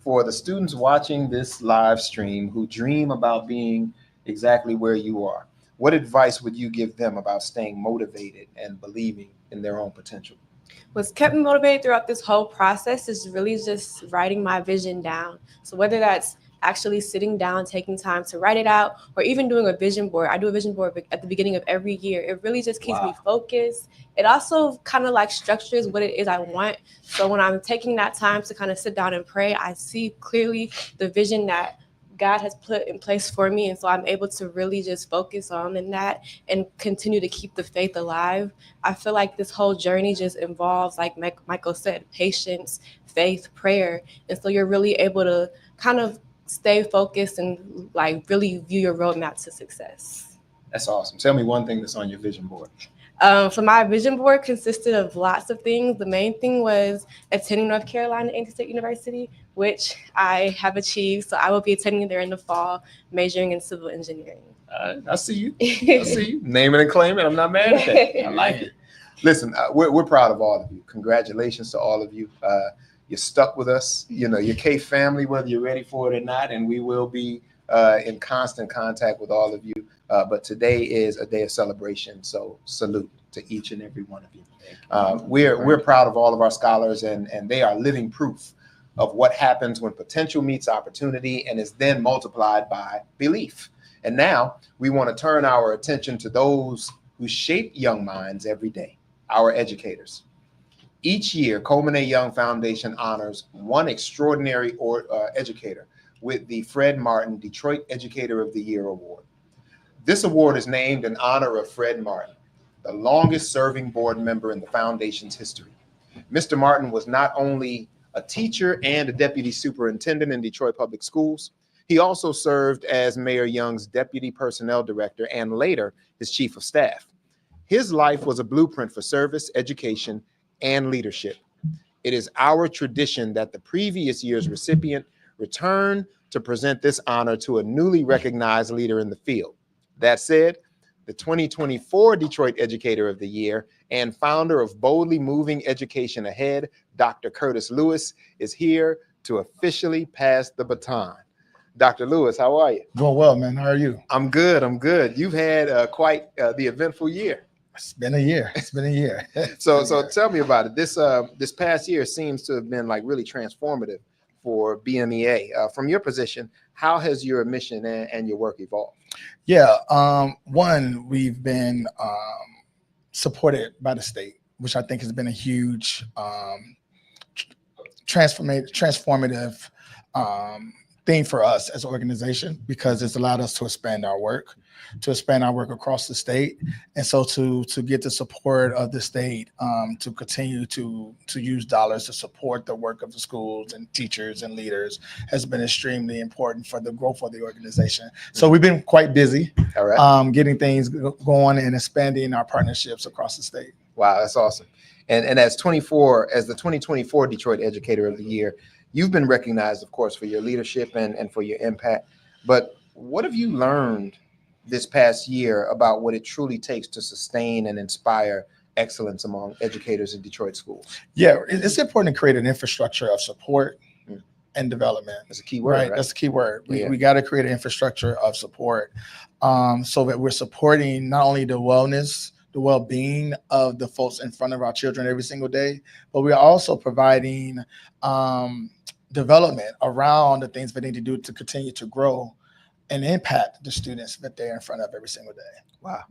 for the students watching this live stream who dream about being exactly where you are, what advice would you give them about staying motivated and believing in their own potential? What's kept me motivated throughout this whole process is really just writing my vision down. So whether that's actually sitting down, taking time to write it out, or even doing a vision board. I do a vision board at the beginning of every year. It really just keeps me focused. It also kind of like structures what it is I want. So when I'm taking that time to kind of sit down and pray, I see clearly the vision that God has put in place for me. And so I'm able to really just focus on in that and continue to keep the faith alive. I feel like this whole journey just involves, like Michael said, patience, faith, prayer. And so you're really able to kind of stay focused and like really view your roadmap to success. That's awesome. Tell me one thing that's on your vision board. So my vision board consisted of lots of things. The main thing was attending North Carolina State University, which I have achieved. So I will be attending there in the fall, majoring in civil engineering. I see you. I see you. Name it and claim it. I'm not mad at that. I like it. Listen, we're proud of all of you. Congratulations to all of you. You're stuck with us. Your CAYF family, whether you're ready for it or not, and we will be in constant contact with all of you. But today is a day of celebration, so salute to each and every one of you. We're proud of all of our scholars, and they are living proof of what happens when potential meets opportunity and is then multiplied by belief. And now we want to turn our attention to those who shape young minds every day, our educators. Each year, Colman A. Young Foundation honors one extraordinary educator with the Fred Martin Detroit Educator of the Year Award. This award is named in honor of Fred Martin, the longest serving board member in the foundation's history. Mr. Martin was not only a teacher and a deputy superintendent in Detroit Public Schools, he also served as Mayor Young's deputy personnel director and later his chief of staff. His life was a blueprint for service, education, and leadership. It is our tradition that the previous year's recipient return to present this honor to a newly recognized leader in the field. That said, the 2024 Detroit Educator of the Year and founder of Boldly Moving Education Ahead, Dr. Curtis Lewis, is here to officially pass the baton. Dr. Lewis, how are you? Doing well, man. How are you? I'm good. I'm good. You've had quite the eventful year. It's been a year. It's been a year. So tell me about it. This past year seems to have been like really transformative for BMEA. From your position, how has your mission and your work evolved? Yeah. One, we've been supported by the state, which I think has been a huge transformative thing for us as an organization, because it's allowed us to expand our work across the state. And so to get the support of the state to continue to use dollars to support the work of the schools and teachers and leaders has been extremely important for the growth of the organization. So we've been quite busy getting things going and expanding our partnerships across the state. Wow, that's awesome. And as the 2024 Detroit Educator of the Year, you've been recognized, of course, for your leadership and for your impact. But what have you learned this past year about what it truly takes to sustain and inspire excellence among educators in Detroit schools? Yeah, it's important to create an infrastructure of support and development. That's a key word, right? That's a key word. We got to create an infrastructure of support so that we're supporting not only the wellness, the well-being of the folks in front of our children every single day, but we're also providing development around the things they need to do to continue to grow and impact the students that they're in front of every single day. Wow.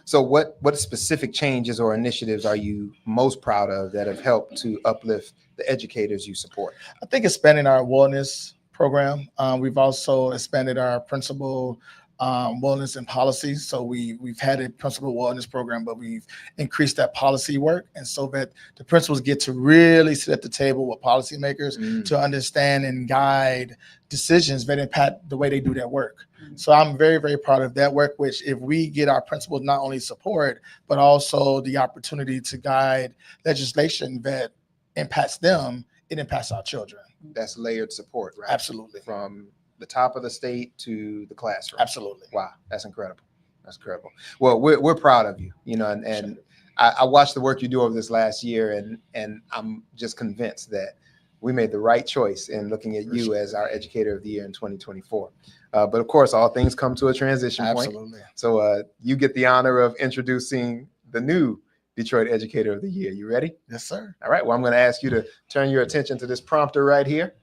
So what specific changes or initiatives are you most proud of that have helped to uplift the educators you support? I think expanding our wellness program. We've also expanded our principal wellness and policy. So we've had a principal wellness program, but we've increased that policy work. And so that the principals get to really sit at the table with policymakers to understand and guide decisions that impact the way they do their work. So I'm very, very proud of that work, which if we get our principals not only support, but also the opportunity to guide legislation that impacts them, it impacts our children. That's layered support, right? Absolutely. From the top of the state to the classroom. Absolutely. Wow, that's incredible. That's incredible. Well, we're proud of you, and I watched the work you do over this last year, and I'm just convinced that we made the right choice in looking at you as our Educator of the Year in 2024. But of course, all things come to a transition point. Absolutely. So you get the honor of introducing the new Detroit Educator of the Year. You ready? Yes, sir. All right. Well, I'm going to ask you to turn your attention to this prompter right here.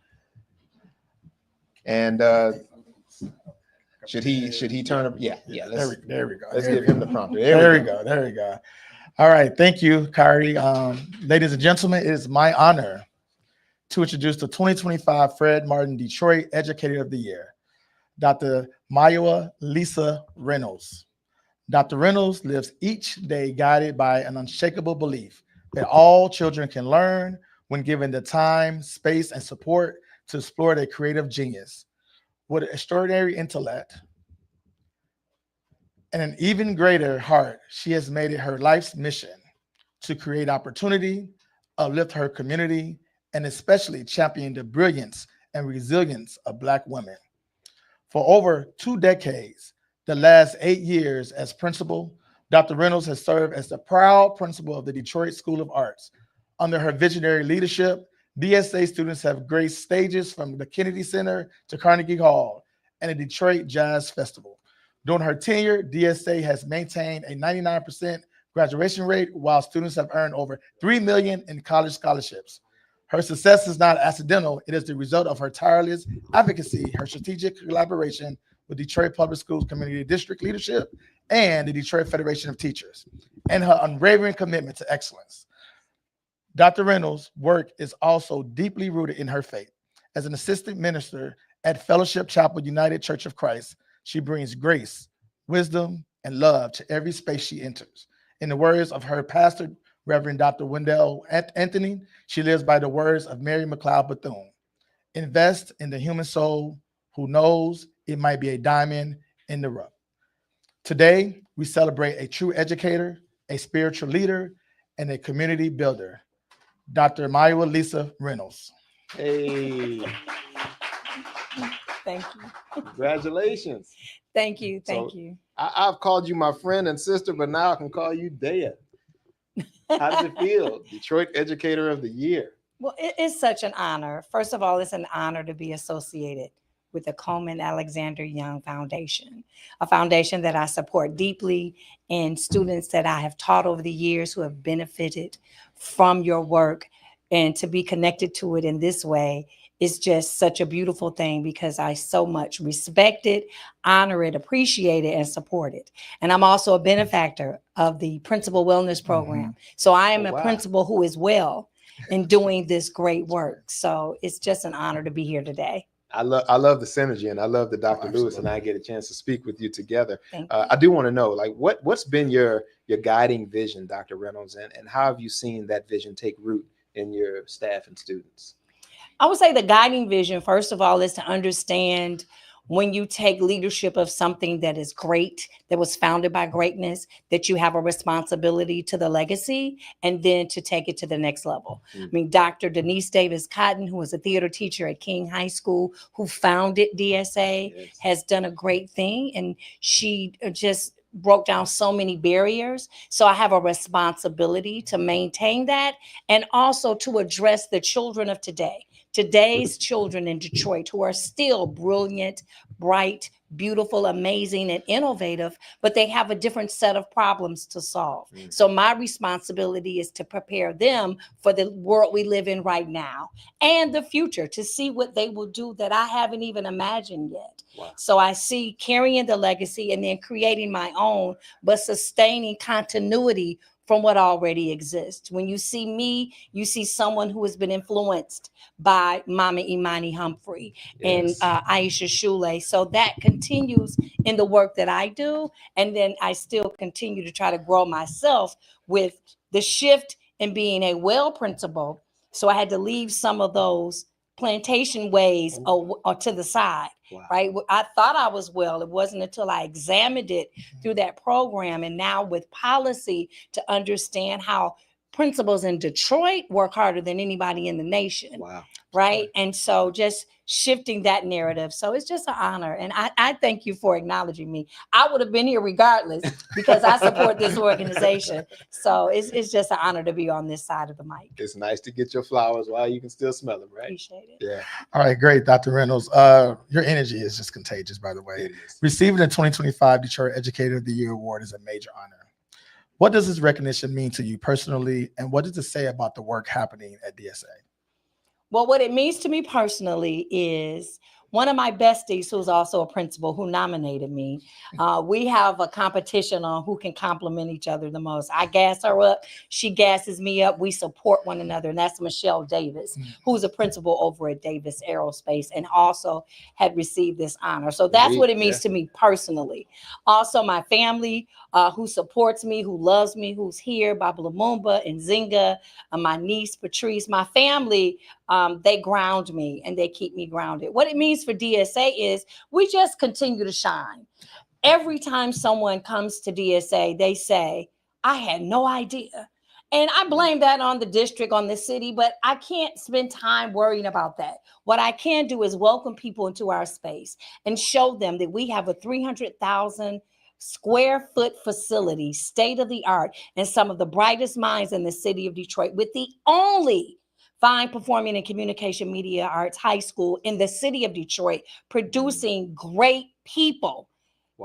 And should he turn up? Yeah. There we go. Let's give him the prompter. There we go. All right. Thank you, Kari. Ladies and gentlemen, it is my honor to introduce the 2025 Fred Martin Detroit Educator of the Year, Dr. Mayowa Lisa Reynolds. Dr. Reynolds lives each day guided by an unshakable belief that all children can learn when given the time, space, and support to explore their creative genius. With an extraordinary intellect and an even greater heart, she has made it her life's mission to create opportunity, uplift her community, and especially champion the brilliance and resilience of Black women. For over 2 decades, the last 8 years as principal, Dr. Reynolds has served as the proud principal of the Detroit School of Arts. Under her visionary leadership, DSA students have graced stages from the Kennedy Center to Carnegie Hall and the Detroit Jazz Festival. During her tenure, DSA has maintained a 99% graduation rate while students have earned over $3 million in college scholarships. Her success is not accidental. It is the result of her tireless advocacy, her strategic collaboration with Detroit Public Schools Community District leadership and the Detroit Federation of Teachers, and her unwavering commitment to excellence. Dr. Reynolds' work is also deeply rooted in her faith. As an assistant minister at Fellowship Chapel United Church of Christ, she brings grace, wisdom, and love to every space she enters. In the words of her pastor, Reverend Dr. Wendell Anthony, she lives by the words of Mary McLeod Bethune. Invest in the human soul who knows it might be a diamond in the rough. Today, we celebrate a true educator, a spiritual leader, and a community builder, Dr. Maiwa Lisa Reynolds. Hey. Thank you. Congratulations. Thank you. Thank So, you. I've called you my friend and sister, but now I can call you Dea. How does it feel? Detroit Educator of the Year. Well, it is such an honor. First of all, it's an honor to be associated with the Colman Alexander Young Foundation, a foundation that I support deeply, and students that I have taught over the years who have benefited from your work. And to be connected to it in this way is just such a beautiful thing, because I so much respect it, honor it, appreciate it, and support it. And I'm also a benefactor of the Principal Wellness Program. So I am a principal who is well in doing this great work. So it's just an honor to be here today. I love the synergy, and I love that Dr. Lewis and I get a chance to speak with you together. I do want to know, like, what's been your guiding vision, Dr. Reynolds, and how have you seen that vision take root in your staff and students? I would say the guiding vision, first of all, is to understand when you take leadership of something that is great, that was founded by greatness, that you have a responsibility to the legacy and then to take it to the next level. I mean, Dr. Denise Davis Cotton, who was a theater teacher at King High School, who founded DSA, has done a great thing. And she just broke down so many barriers. So I have a responsibility to maintain that and also to address the children of today. Today's children in Detroit who are still brilliant, bright, beautiful, amazing, and innovative, but they have a different set of problems to solve. So my responsibility is to prepare them for the world we live in right now and the future, to see what they will do that I haven't even imagined yet. So I see carrying the legacy and then creating my own, but sustaining continuity from what already exists. When you see me, you see someone who has been influenced by Mama Imani Humphrey and Aisha Shule. So that continues in the work that I do. And then I still continue to try to grow myself with the shift in being a well principal. So I had to leave some of those plantation ways or to the side, right? I thought I was well. It wasn't until I examined it through that program, and now with policy, to understand how principals in Detroit work harder than anybody in the nation. Right. And so just shifting that narrative. So it's just an honor. And I thank you for acknowledging me. I would have been here regardless because I support this organization. So it's just an honor to be on this side of the mic. It's nice to get your flowers while you can still smell them, right? Appreciate it. Yeah. All right, great, Dr. Reynolds. Your energy is just contagious, by the way. Receiving the 2025 Detroit Educator of the Year award is a major honor. What does this recognition mean to you personally, and what does it say about the work happening at DSA? Well, what it means to me personally is one of my besties, who's also a principal, who nominated me. We have a competition on who can compliment each other the most. I gas her up. She gasses me up. We support one another. And that's Michelle Davis, who's a principal over at Davis Aerospace and also had received this honor. So that's what it means to me personally. Also, my family who supports me, who loves me, who's here, Baba Lumumba and Zinga, my niece, Patrice, my family, they ground me and they keep me grounded. What it means for DSA is we just continue to shine. Every time someone comes to DSA, they say, I had no idea. And I blame that on the district, on the city, but I can't spend time worrying about that. What I can do is welcome people into our space and show them that we have a 300,000 square foot facility, state of the art, and some of the brightest minds in the city of Detroit, with the only fine performing and communication media arts high school in the city of Detroit, producing great people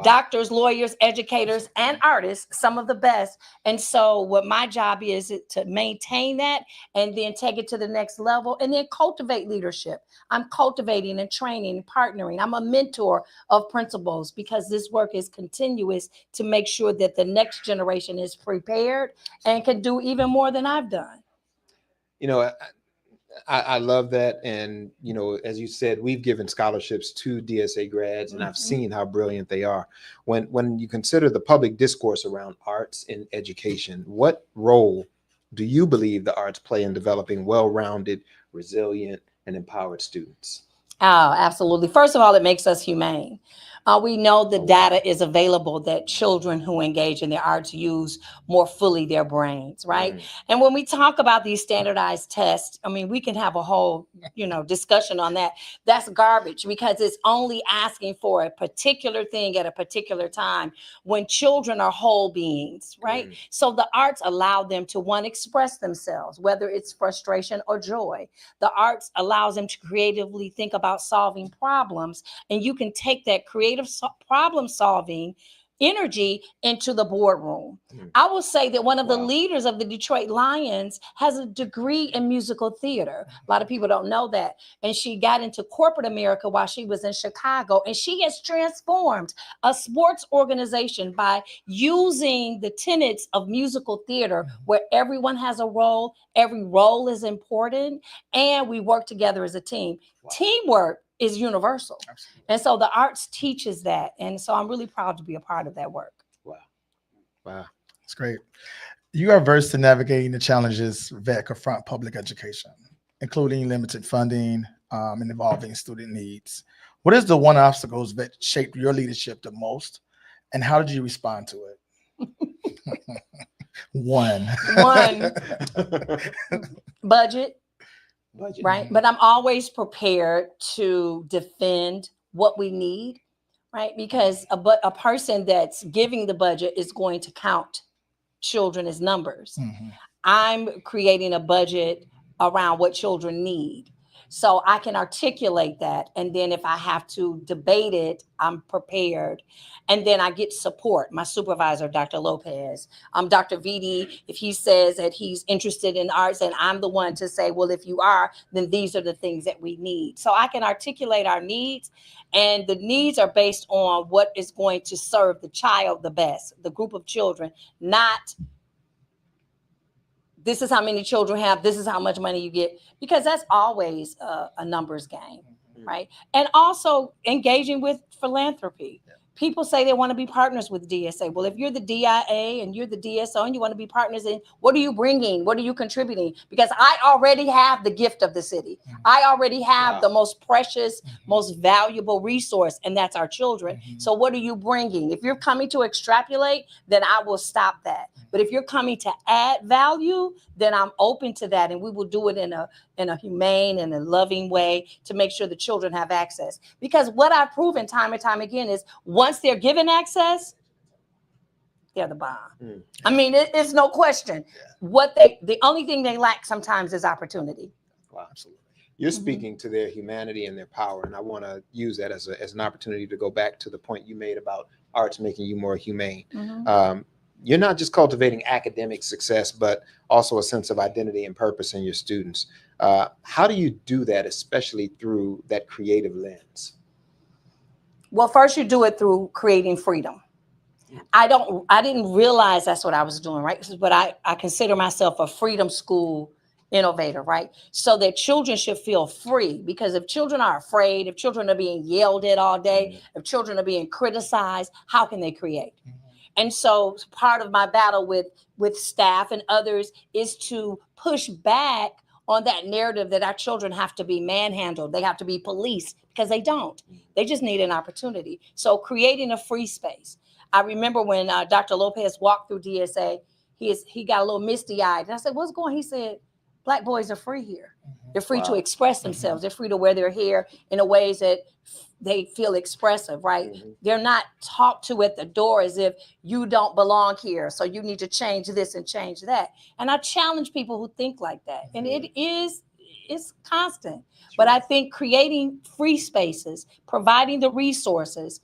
Doctors, lawyers, educators, and artists, some of the best. And so what my job is to maintain that and then take it to the next level and then cultivate leadership. I'm cultivating and training and partnering. I'm a mentor of principals because this work is continuous to make sure that the next generation is prepared and can do even more than I've done. You know, I love that. And, you know, as you said, we've given scholarships to DSA grads, and I've seen how brilliant they are. When you consider the public discourse around arts in education, what role do you believe the arts play in developing well-rounded, resilient, and empowered students? Oh, absolutely. First of all, it makes us humane. We know the data is available that children who engage in the arts use more fully their brains, right? And when we talk about these standardized tests, I mean, we can have a whole, discussion on that. That's garbage because it's only asking for a particular thing at a particular time when children are whole beings, right? So the arts allow them to, one, express themselves, whether it's frustration or joy. The arts allows them to creatively think about solving problems, and you can take that creative problem solving energy into the boardroom. I will say that one of the leaders of the Detroit Lions has a degree in musical theater. A lot of people don't know that. And she got into corporate America while she was in Chicago, and she has transformed a sports organization by using the tenets of musical theater where everyone has a role, every role is important, and we work together as a team. Teamwork is universal. Absolutely. And so the arts teaches that. And so I'm really proud to be a part of that work. Wow. That's great. You are versed in navigating the challenges that confront public education, including limited funding and evolving student needs. What is the one obstacles that shaped your leadership the most, and how did you respond to it? One. Budget. Right. But I'm always prepared to defend what we need, right? Because a person that's giving the budget is going to count children as numbers. I'm creating a budget around what children need. So I can articulate that. And then if I have to debate it, I'm prepared. And then I get support. My supervisor, Dr. Lopez, Dr. VD, if he says that he's interested in arts, and I'm the one to say, well, if you are, then these are the things that we need. So I can articulate our needs, and the needs are based on what is going to serve the child the best, the group of children, not this is how many children have, this is how much money you get, because that's always a numbers game, right? And also engaging with philanthropy. People say they want to be partners with DSA. Well, if you're the DIA and you're the DSO and you want to be partners in, what are you bringing? What are you contributing? Because I already have the gift of the city. I already have the most precious, most valuable resource, and that's our children. So what are you bringing? If you're coming to extrapolate, then I will stop that. But if you're coming to add value, then I'm open to that, and we will do it in a humane and a loving way to make sure the children have access. Because what I've proven time and time again is once they're given access, they're the bomb. I mean, it's no question. The only thing they lack sometimes is opportunity. Wow, absolutely. You're speaking to their humanity and their power, and I want to use that as an opportunity to go back to the point you made about arts making you more humane. You're not just cultivating academic success, but also a sense of identity and purpose in your students. How do you do that, especially through that creative lens? Well, first you do it through creating freedom. I didn't realize that's what I was doing, right? But I consider myself a freedom school innovator, right? So that children should feel free, because if children are afraid, if children are being yelled at all day, if children are being criticized, how can they create? And so part of my battle with staff and others is to push back on that narrative that our children have to be manhandled. They have to be policed, because they don't. They just need an opportunity. So creating a free space. I remember when Dr. Lopez walked through DSA, he got a little misty-eyed. And I said, what's going on? He said, Black boys are free here. They're free to express themselves. They're free to wear their hair in a ways that they feel expressive, right? They're not talked to at the door as if you don't belong here, so you need to change this and change that. And I challenge people who think like that. And it's constant. But I think creating free spaces, providing the resources,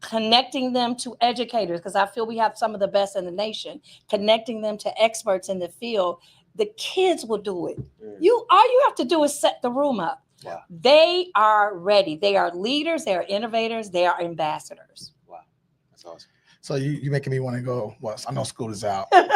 connecting them to educators, because I feel we have some of the best in the nation, connecting them to experts in the field, the kids will do it. All you have to do is set the room up. Wow. They are ready. They are leaders. They are innovators. They are ambassadors. Wow. That's awesome. So you're making me want to go. Well, I know school is out, but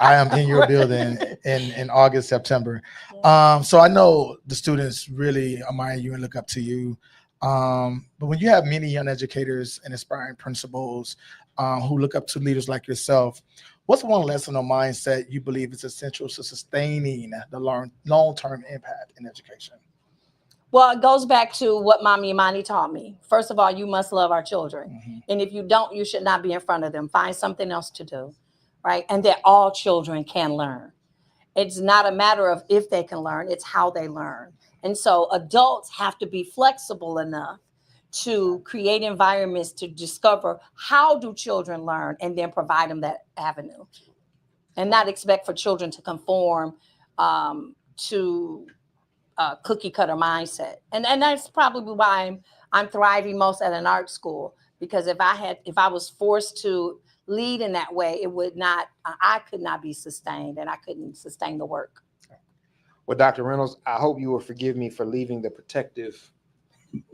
I am in your building in August, September. So I know the students really admire you and look up to you. But when you have many young educators and aspiring principals who look up to leaders like yourself, what's one lesson or mindset you believe is essential to sustaining the long-term impact in education? Well, it goes back to what Mommy Imani taught me. First of all, you must love our children. And if you don't, you should not be in front of them. Find something else to do, right? And that all children can learn. It's not a matter of if they can learn, it's how they learn. And so adults have to be flexible enough to create environments to discover how do children learn and then provide them that avenue. And not expect for children to conform to cookie cutter mindset. And that's probably why I'm thriving most at an art school, because if I was forced to lead in that way, I could not be sustained, and I couldn't sustain the work. Well, Dr. Reynolds, I hope you will forgive me for leaving the protective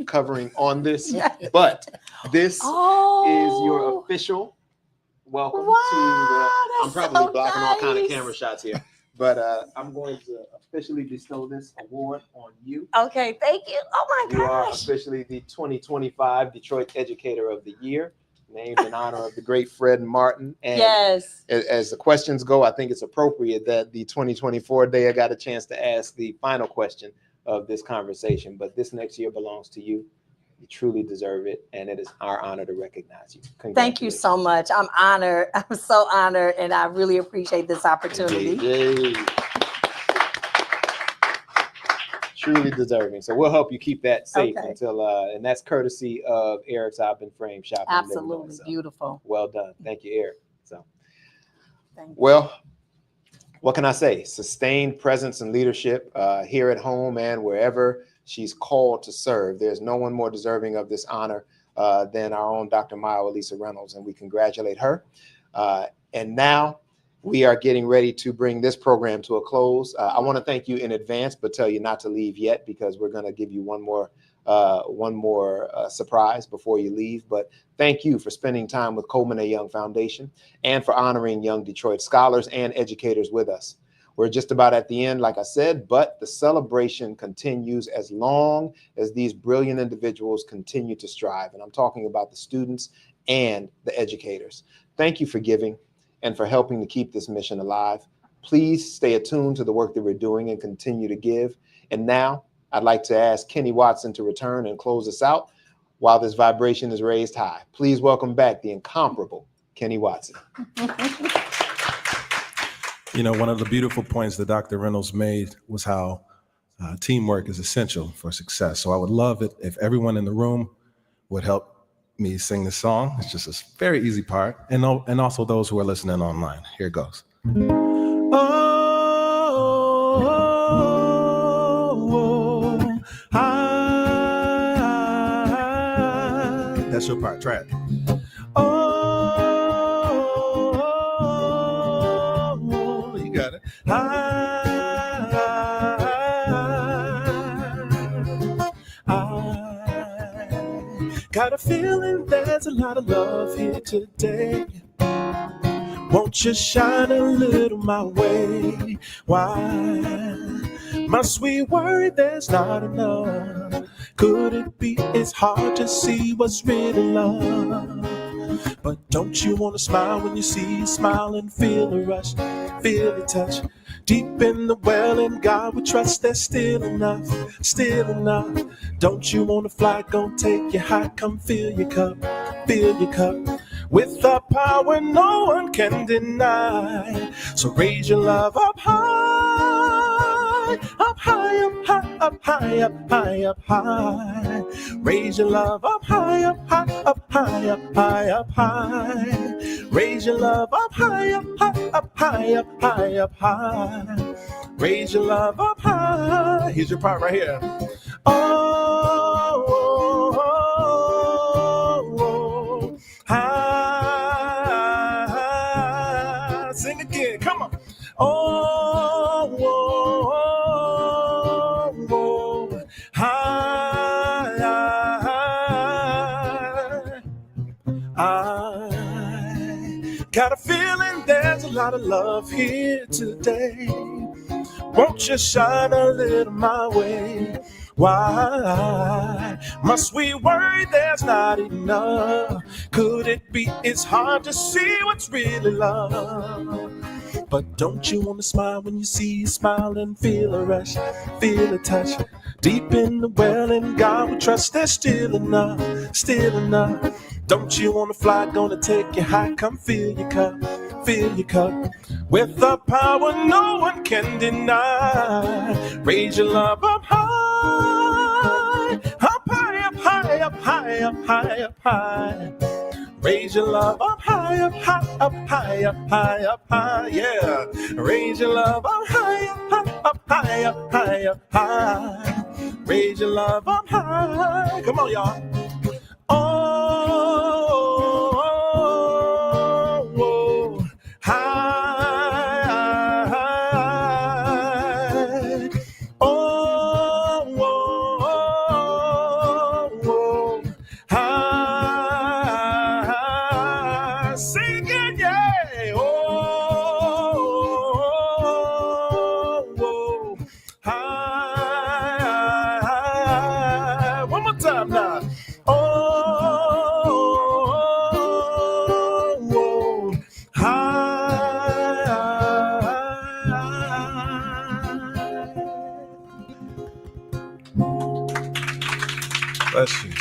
covering on this, but this is your official welcome to the, I'm probably blocking all kind of camera shots here. But I'm going to officially bestow this award on you. Okay, thank you. Oh my gosh. You are officially the 2025 Detroit Educator of the Year, named in honor of the great Fred Martin. And yes. As the questions go, I think it's appropriate that the 2024 day I got a chance to ask the final question of this conversation. But this next year belongs to you. You truly deserve it, and it is our honor to recognize you. Thank you so much. I'm honored. I'm so honored, and I really appreciate this opportunity. Yay. Truly deserving. So we'll help you keep that safe until, and that's courtesy of Eric's Op and Frame Shop. Absolutely. So, beautiful. Well done. Thank you, Eric. So, well, what can I say? Sustained presence and leadership here at home and wherever she's called to serve. There's no one more deserving of this honor than our own Dr. Maya Elisa Reynolds, and we congratulate her. And now we are getting ready to bring this program to a close. I want to thank you in advance, but tell you not to leave yet, because we're going to give you one more surprise before you leave. But thank you for spending time with Colman A. Young Foundation and for honoring young Detroit scholars and educators with us. We're just about at the end, like I said, but the celebration continues as long as these brilliant individuals continue to strive. And I'm talking about the students and the educators. Thank you for giving and for helping to keep this mission alive. Please stay attuned to the work that we're doing and continue to give. And now I'd like to ask Kenny Watson to return and close us out while this vibration is raised high. Please welcome back the incomparable Kenny Watson. You know, one of the beautiful points that Dr. Reynolds made was how teamwork is essential for success. So I would love it if everyone in the room would help me sing this song. It's just a very easy part. And also those who are listening online. Here it goes. That's your part. Try it. You got it. I got a feeling there's a lot of love here today. Won't you shine a little my way? Why must we worry there's not enough? Could it be it's hard to see what's really love? But don't you want to smile when you see a smile and feel the rush, feel the touch? Deep in the well, in God we trust there's still enough, still enough. Don't you want to fly, gon' take you high, come fill your cup, fill your cup. With the power no one can deny. So raise your love up high, up high, up high, up high, up high, up high. Raise your love up high, up high, up high, up high, up high. Raise your love up high, up high, up high, up high, up high. Raise your love up high. Here's your part right here. Oh, oh, oh, oh. again. Come on. Oh, whoa, whoa, whoa. I got a feeling there's a lot of love here today. Won't you shine a little my way? Why must we worry there's not enough? Could it be it's hard to see what's really love? But don't you want to smile when you see a smile and feel a rush, feel a touch? Deep in the well and God we trust there's still enough, still enough. Don't you want to fly, gonna take you high, come fill your cup, fill your cup. With the power no one can deny. Raise your love up high, up high, up high, up high, up high, up high. Raise your love up high, up high, up high, up high, up high, yeah. Raise your love up high, up high, up high, up high, up high. Raise your love up high. Come on, y'all. Oh, whoa, high. Oh, whoa, high. Sing it, yeah. Oh, whoa, high. One more time now. Bless you.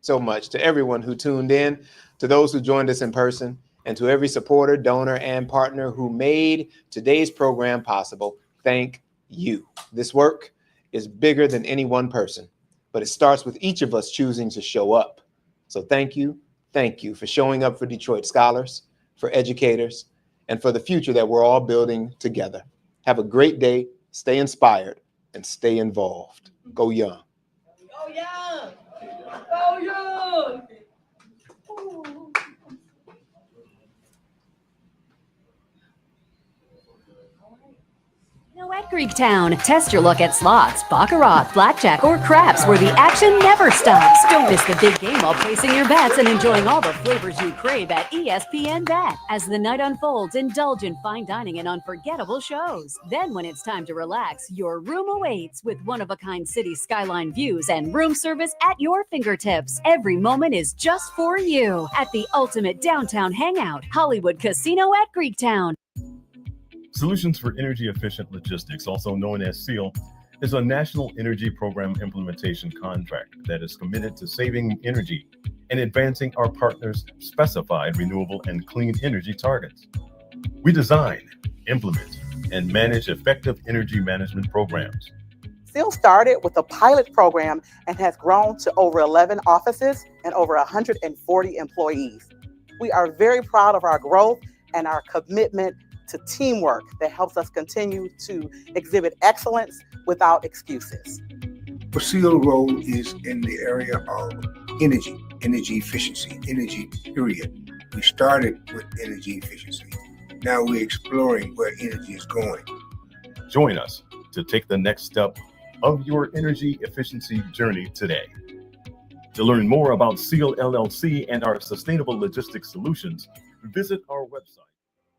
So much to everyone who tuned in, to those who joined us in person, and to every supporter, donor, and partner who made today's program possible. Thank you. This work is bigger than any one person, but it starts with each of us choosing to show up. So thank you for showing up for Detroit scholars, for educators, and for the future that we're all building together. Have a great day, stay inspired, and stay involved. Go Young. Go Young! Go Young! At Greektown, test your luck at slots, baccarat, blackjack, or craps where the action never stops. Don't miss the big game while placing your bets and enjoying all the flavors you crave at ESPN Bet. As the night unfolds, indulge in fine dining and unforgettable shows. Then when it's time to relax, your room awaits with one-of-a-kind city skyline views and room service at your fingertips. Every moment is just for you at the ultimate downtown hangout, Hollywood Casino at Greektown. Solutions for Energy Efficient Logistics, also known as SEAL, is a national energy program implementation contract that is committed to saving energy and advancing our partners' specified renewable and clean energy targets. We design, implement, and manage effective energy management programs. SEAL started with a pilot program and has grown to over 11 offices and over 140 employees. We are very proud of our growth and our commitment to teamwork that helps us continue to exhibit excellence without excuses. The SEAL role is in the area of energy efficiency, energy period. We started with energy efficiency. Now we're exploring where energy is going. Join us to take the next step of your energy efficiency journey today. To learn more about SEAL LLC and our sustainable logistics solutions, visit our website.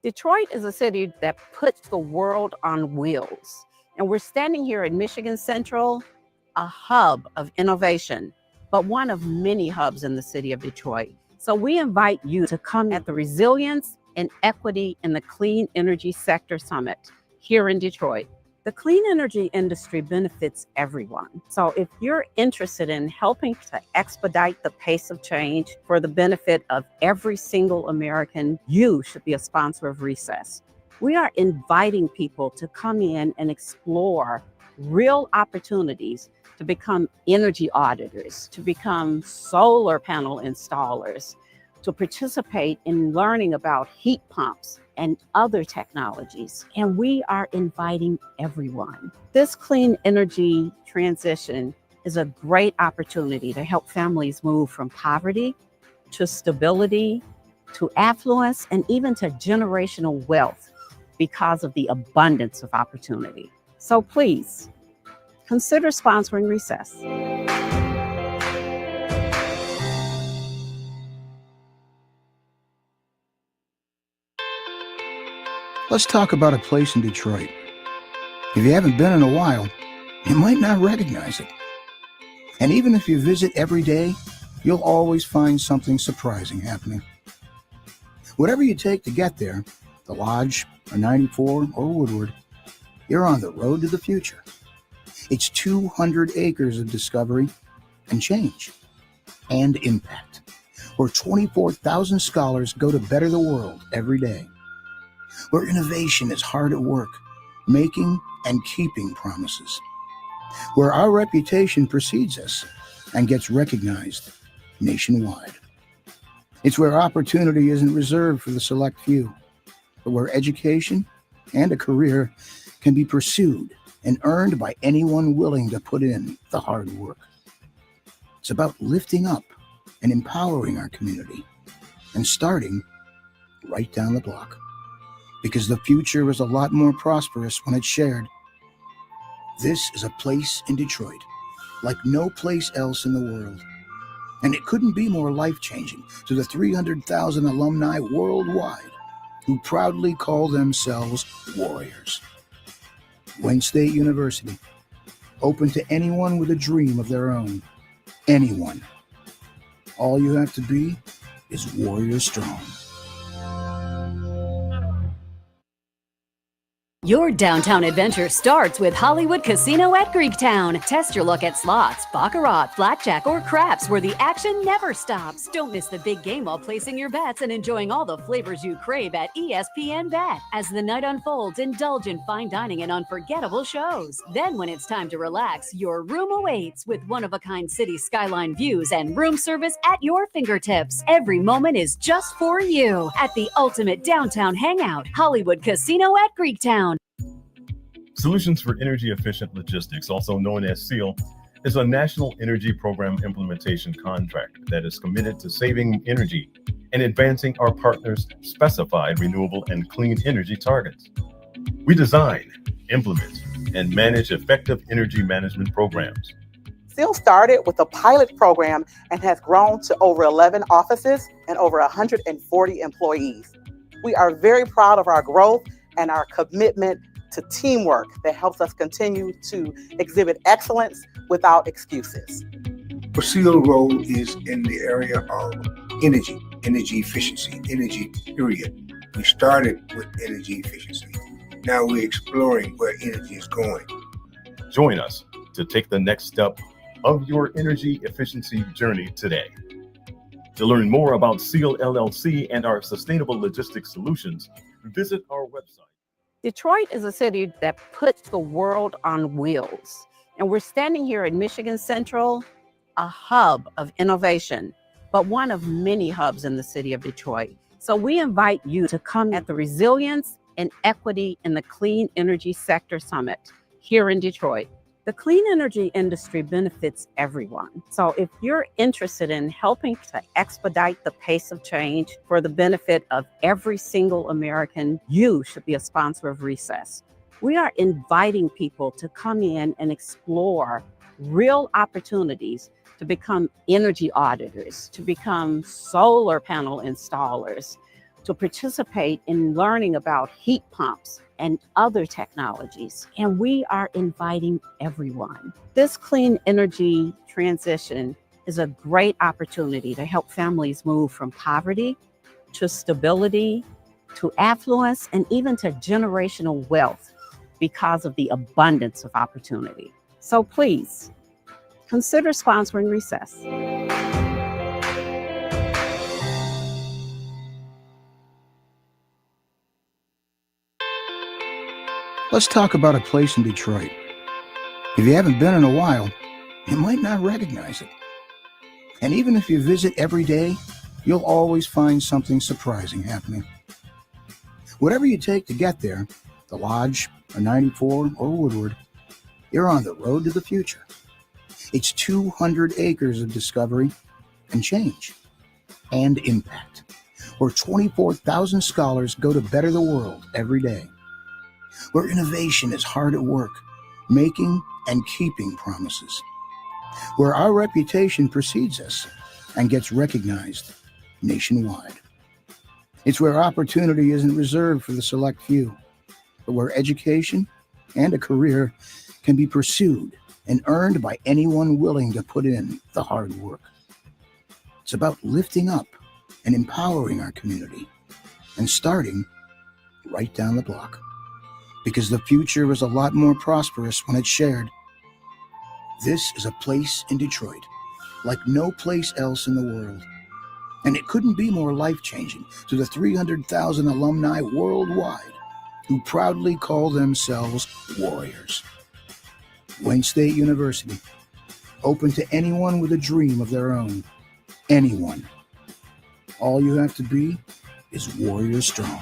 Detroit is a city that puts the world on wheels. And we're standing here in Michigan Central, a hub of innovation, but one of many hubs in the city of Detroit. So we invite you to come at the Resilience and Equity in the Clean Energy Sector Summit here in Detroit. The clean energy industry benefits everyone. So if you're interested in helping to expedite the pace of change for the benefit of every single American, you should be a sponsor of Recess. We are inviting people to come in and explore real opportunities to become energy auditors, to become solar panel installers, to participate in learning about heat pumps and other technologies. And we are inviting everyone. This clean energy transition is a great opportunity to help families move from poverty to stability, to affluence, and even to generational wealth because of the abundance of opportunity. So please, consider sponsoring Recess. Let's talk about a place in Detroit. If you haven't been in a while, you might not recognize it. And even if you visit every day, you'll always find something surprising happening. Whatever you take to get there, the Lodge, or 94, or Woodward, you're on the road to the future. It's 200 acres of discovery and change and impact, where 24,000 scholars go to better the world every day, where innovation is hard at work, making and keeping promises, where our reputation precedes us and gets recognized nationwide. It's where opportunity isn't reserved for the select few, but where education and a career can be pursued and earned by anyone willing to put in the hard work. It's about lifting up and empowering our community and starting right down the block, because the future is a lot more prosperous when it's shared. This is a place in Detroit like no place else in the world. And it couldn't be more life-changing to the 300,000 alumni worldwide who proudly call themselves Warriors. Wayne State University, open to anyone with a dream of their own. Anyone. All you have to be is Warrior Strong. Your downtown adventure starts with Hollywood Casino at Greektown. Test your luck at slots, baccarat, blackjack, or craps where the action never stops. Don't miss the big game while placing your bets and enjoying all the flavors you crave at ESPN Bet. As the night unfolds, indulge in fine dining and unforgettable shows. Then when it's time to relax, your room awaits with one-of-a-kind city skyline views and room service at your fingertips. Every moment is just for you at the ultimate downtown hangout, Hollywood Casino at Greektown. Solutions for Energy Efficient Logistics, also known as SEAL, is a national energy program implementation contract that is committed to saving energy and advancing our partners' specified renewable and clean energy targets. We design, implement, and manage effective energy management programs. SEAL started with a pilot program and has grown to over 11 offices and over 140 employees. We are very proud of our growth and our commitment to teamwork that helps us continue to exhibit excellence without excuses. The SEAL role is in the area of energy efficiency, energy period. We started with energy efficiency. Now we're exploring where energy is going. Join us to take the next step of your energy efficiency journey today. To learn more about SEAL LLC and our sustainable logistics solutions, visit our website. Detroit is a city that puts the world on wheels. And we're standing here in Michigan Central, a hub of innovation, but one of many hubs in the city of Detroit. So we invite you to come at the Resilience and Equity in the Clean Energy Sector Summit here in Detroit. The clean energy industry benefits everyone. So if you're interested in helping to expedite the pace of change for the benefit of every single American, you should be a sponsor of Recess. We are inviting people to come in and explore real opportunities to become energy auditors, to become solar panel installers, to participate in learning about heat pumps and other technologies. And we are inviting everyone. This clean energy transition is a great opportunity to help families move from poverty to stability, to affluence, and even to generational wealth because of the abundance of opportunity. So please, consider sponsoring Recess. Let's talk about a place in Detroit. If you haven't been in a while, you might not recognize it. And even if you visit every day, you'll always find something surprising happening. Whatever you take to get there, the Lodge, or 94, or Woodward, you're on the road to the future. It's 200 acres of discovery and change and impact, where 24,000 scholars go to better the world every day, where innovation is hard at work, making and keeping promises, where our reputation precedes us and gets recognized nationwide. It's where opportunity isn't reserved for the select few, but where education and a career can be pursued and earned by anyone willing to put in the hard work. It's about lifting up and empowering our community and starting right down the block, because the future is a lot more prosperous when it's shared. This is a place in Detroit like no place else in the world, and it couldn't be more life-changing to the 300,000 alumni worldwide who proudly call themselves Warriors. Wayne State University, open to anyone with a dream of their own. Anyone. All you have to be is Warrior Strong.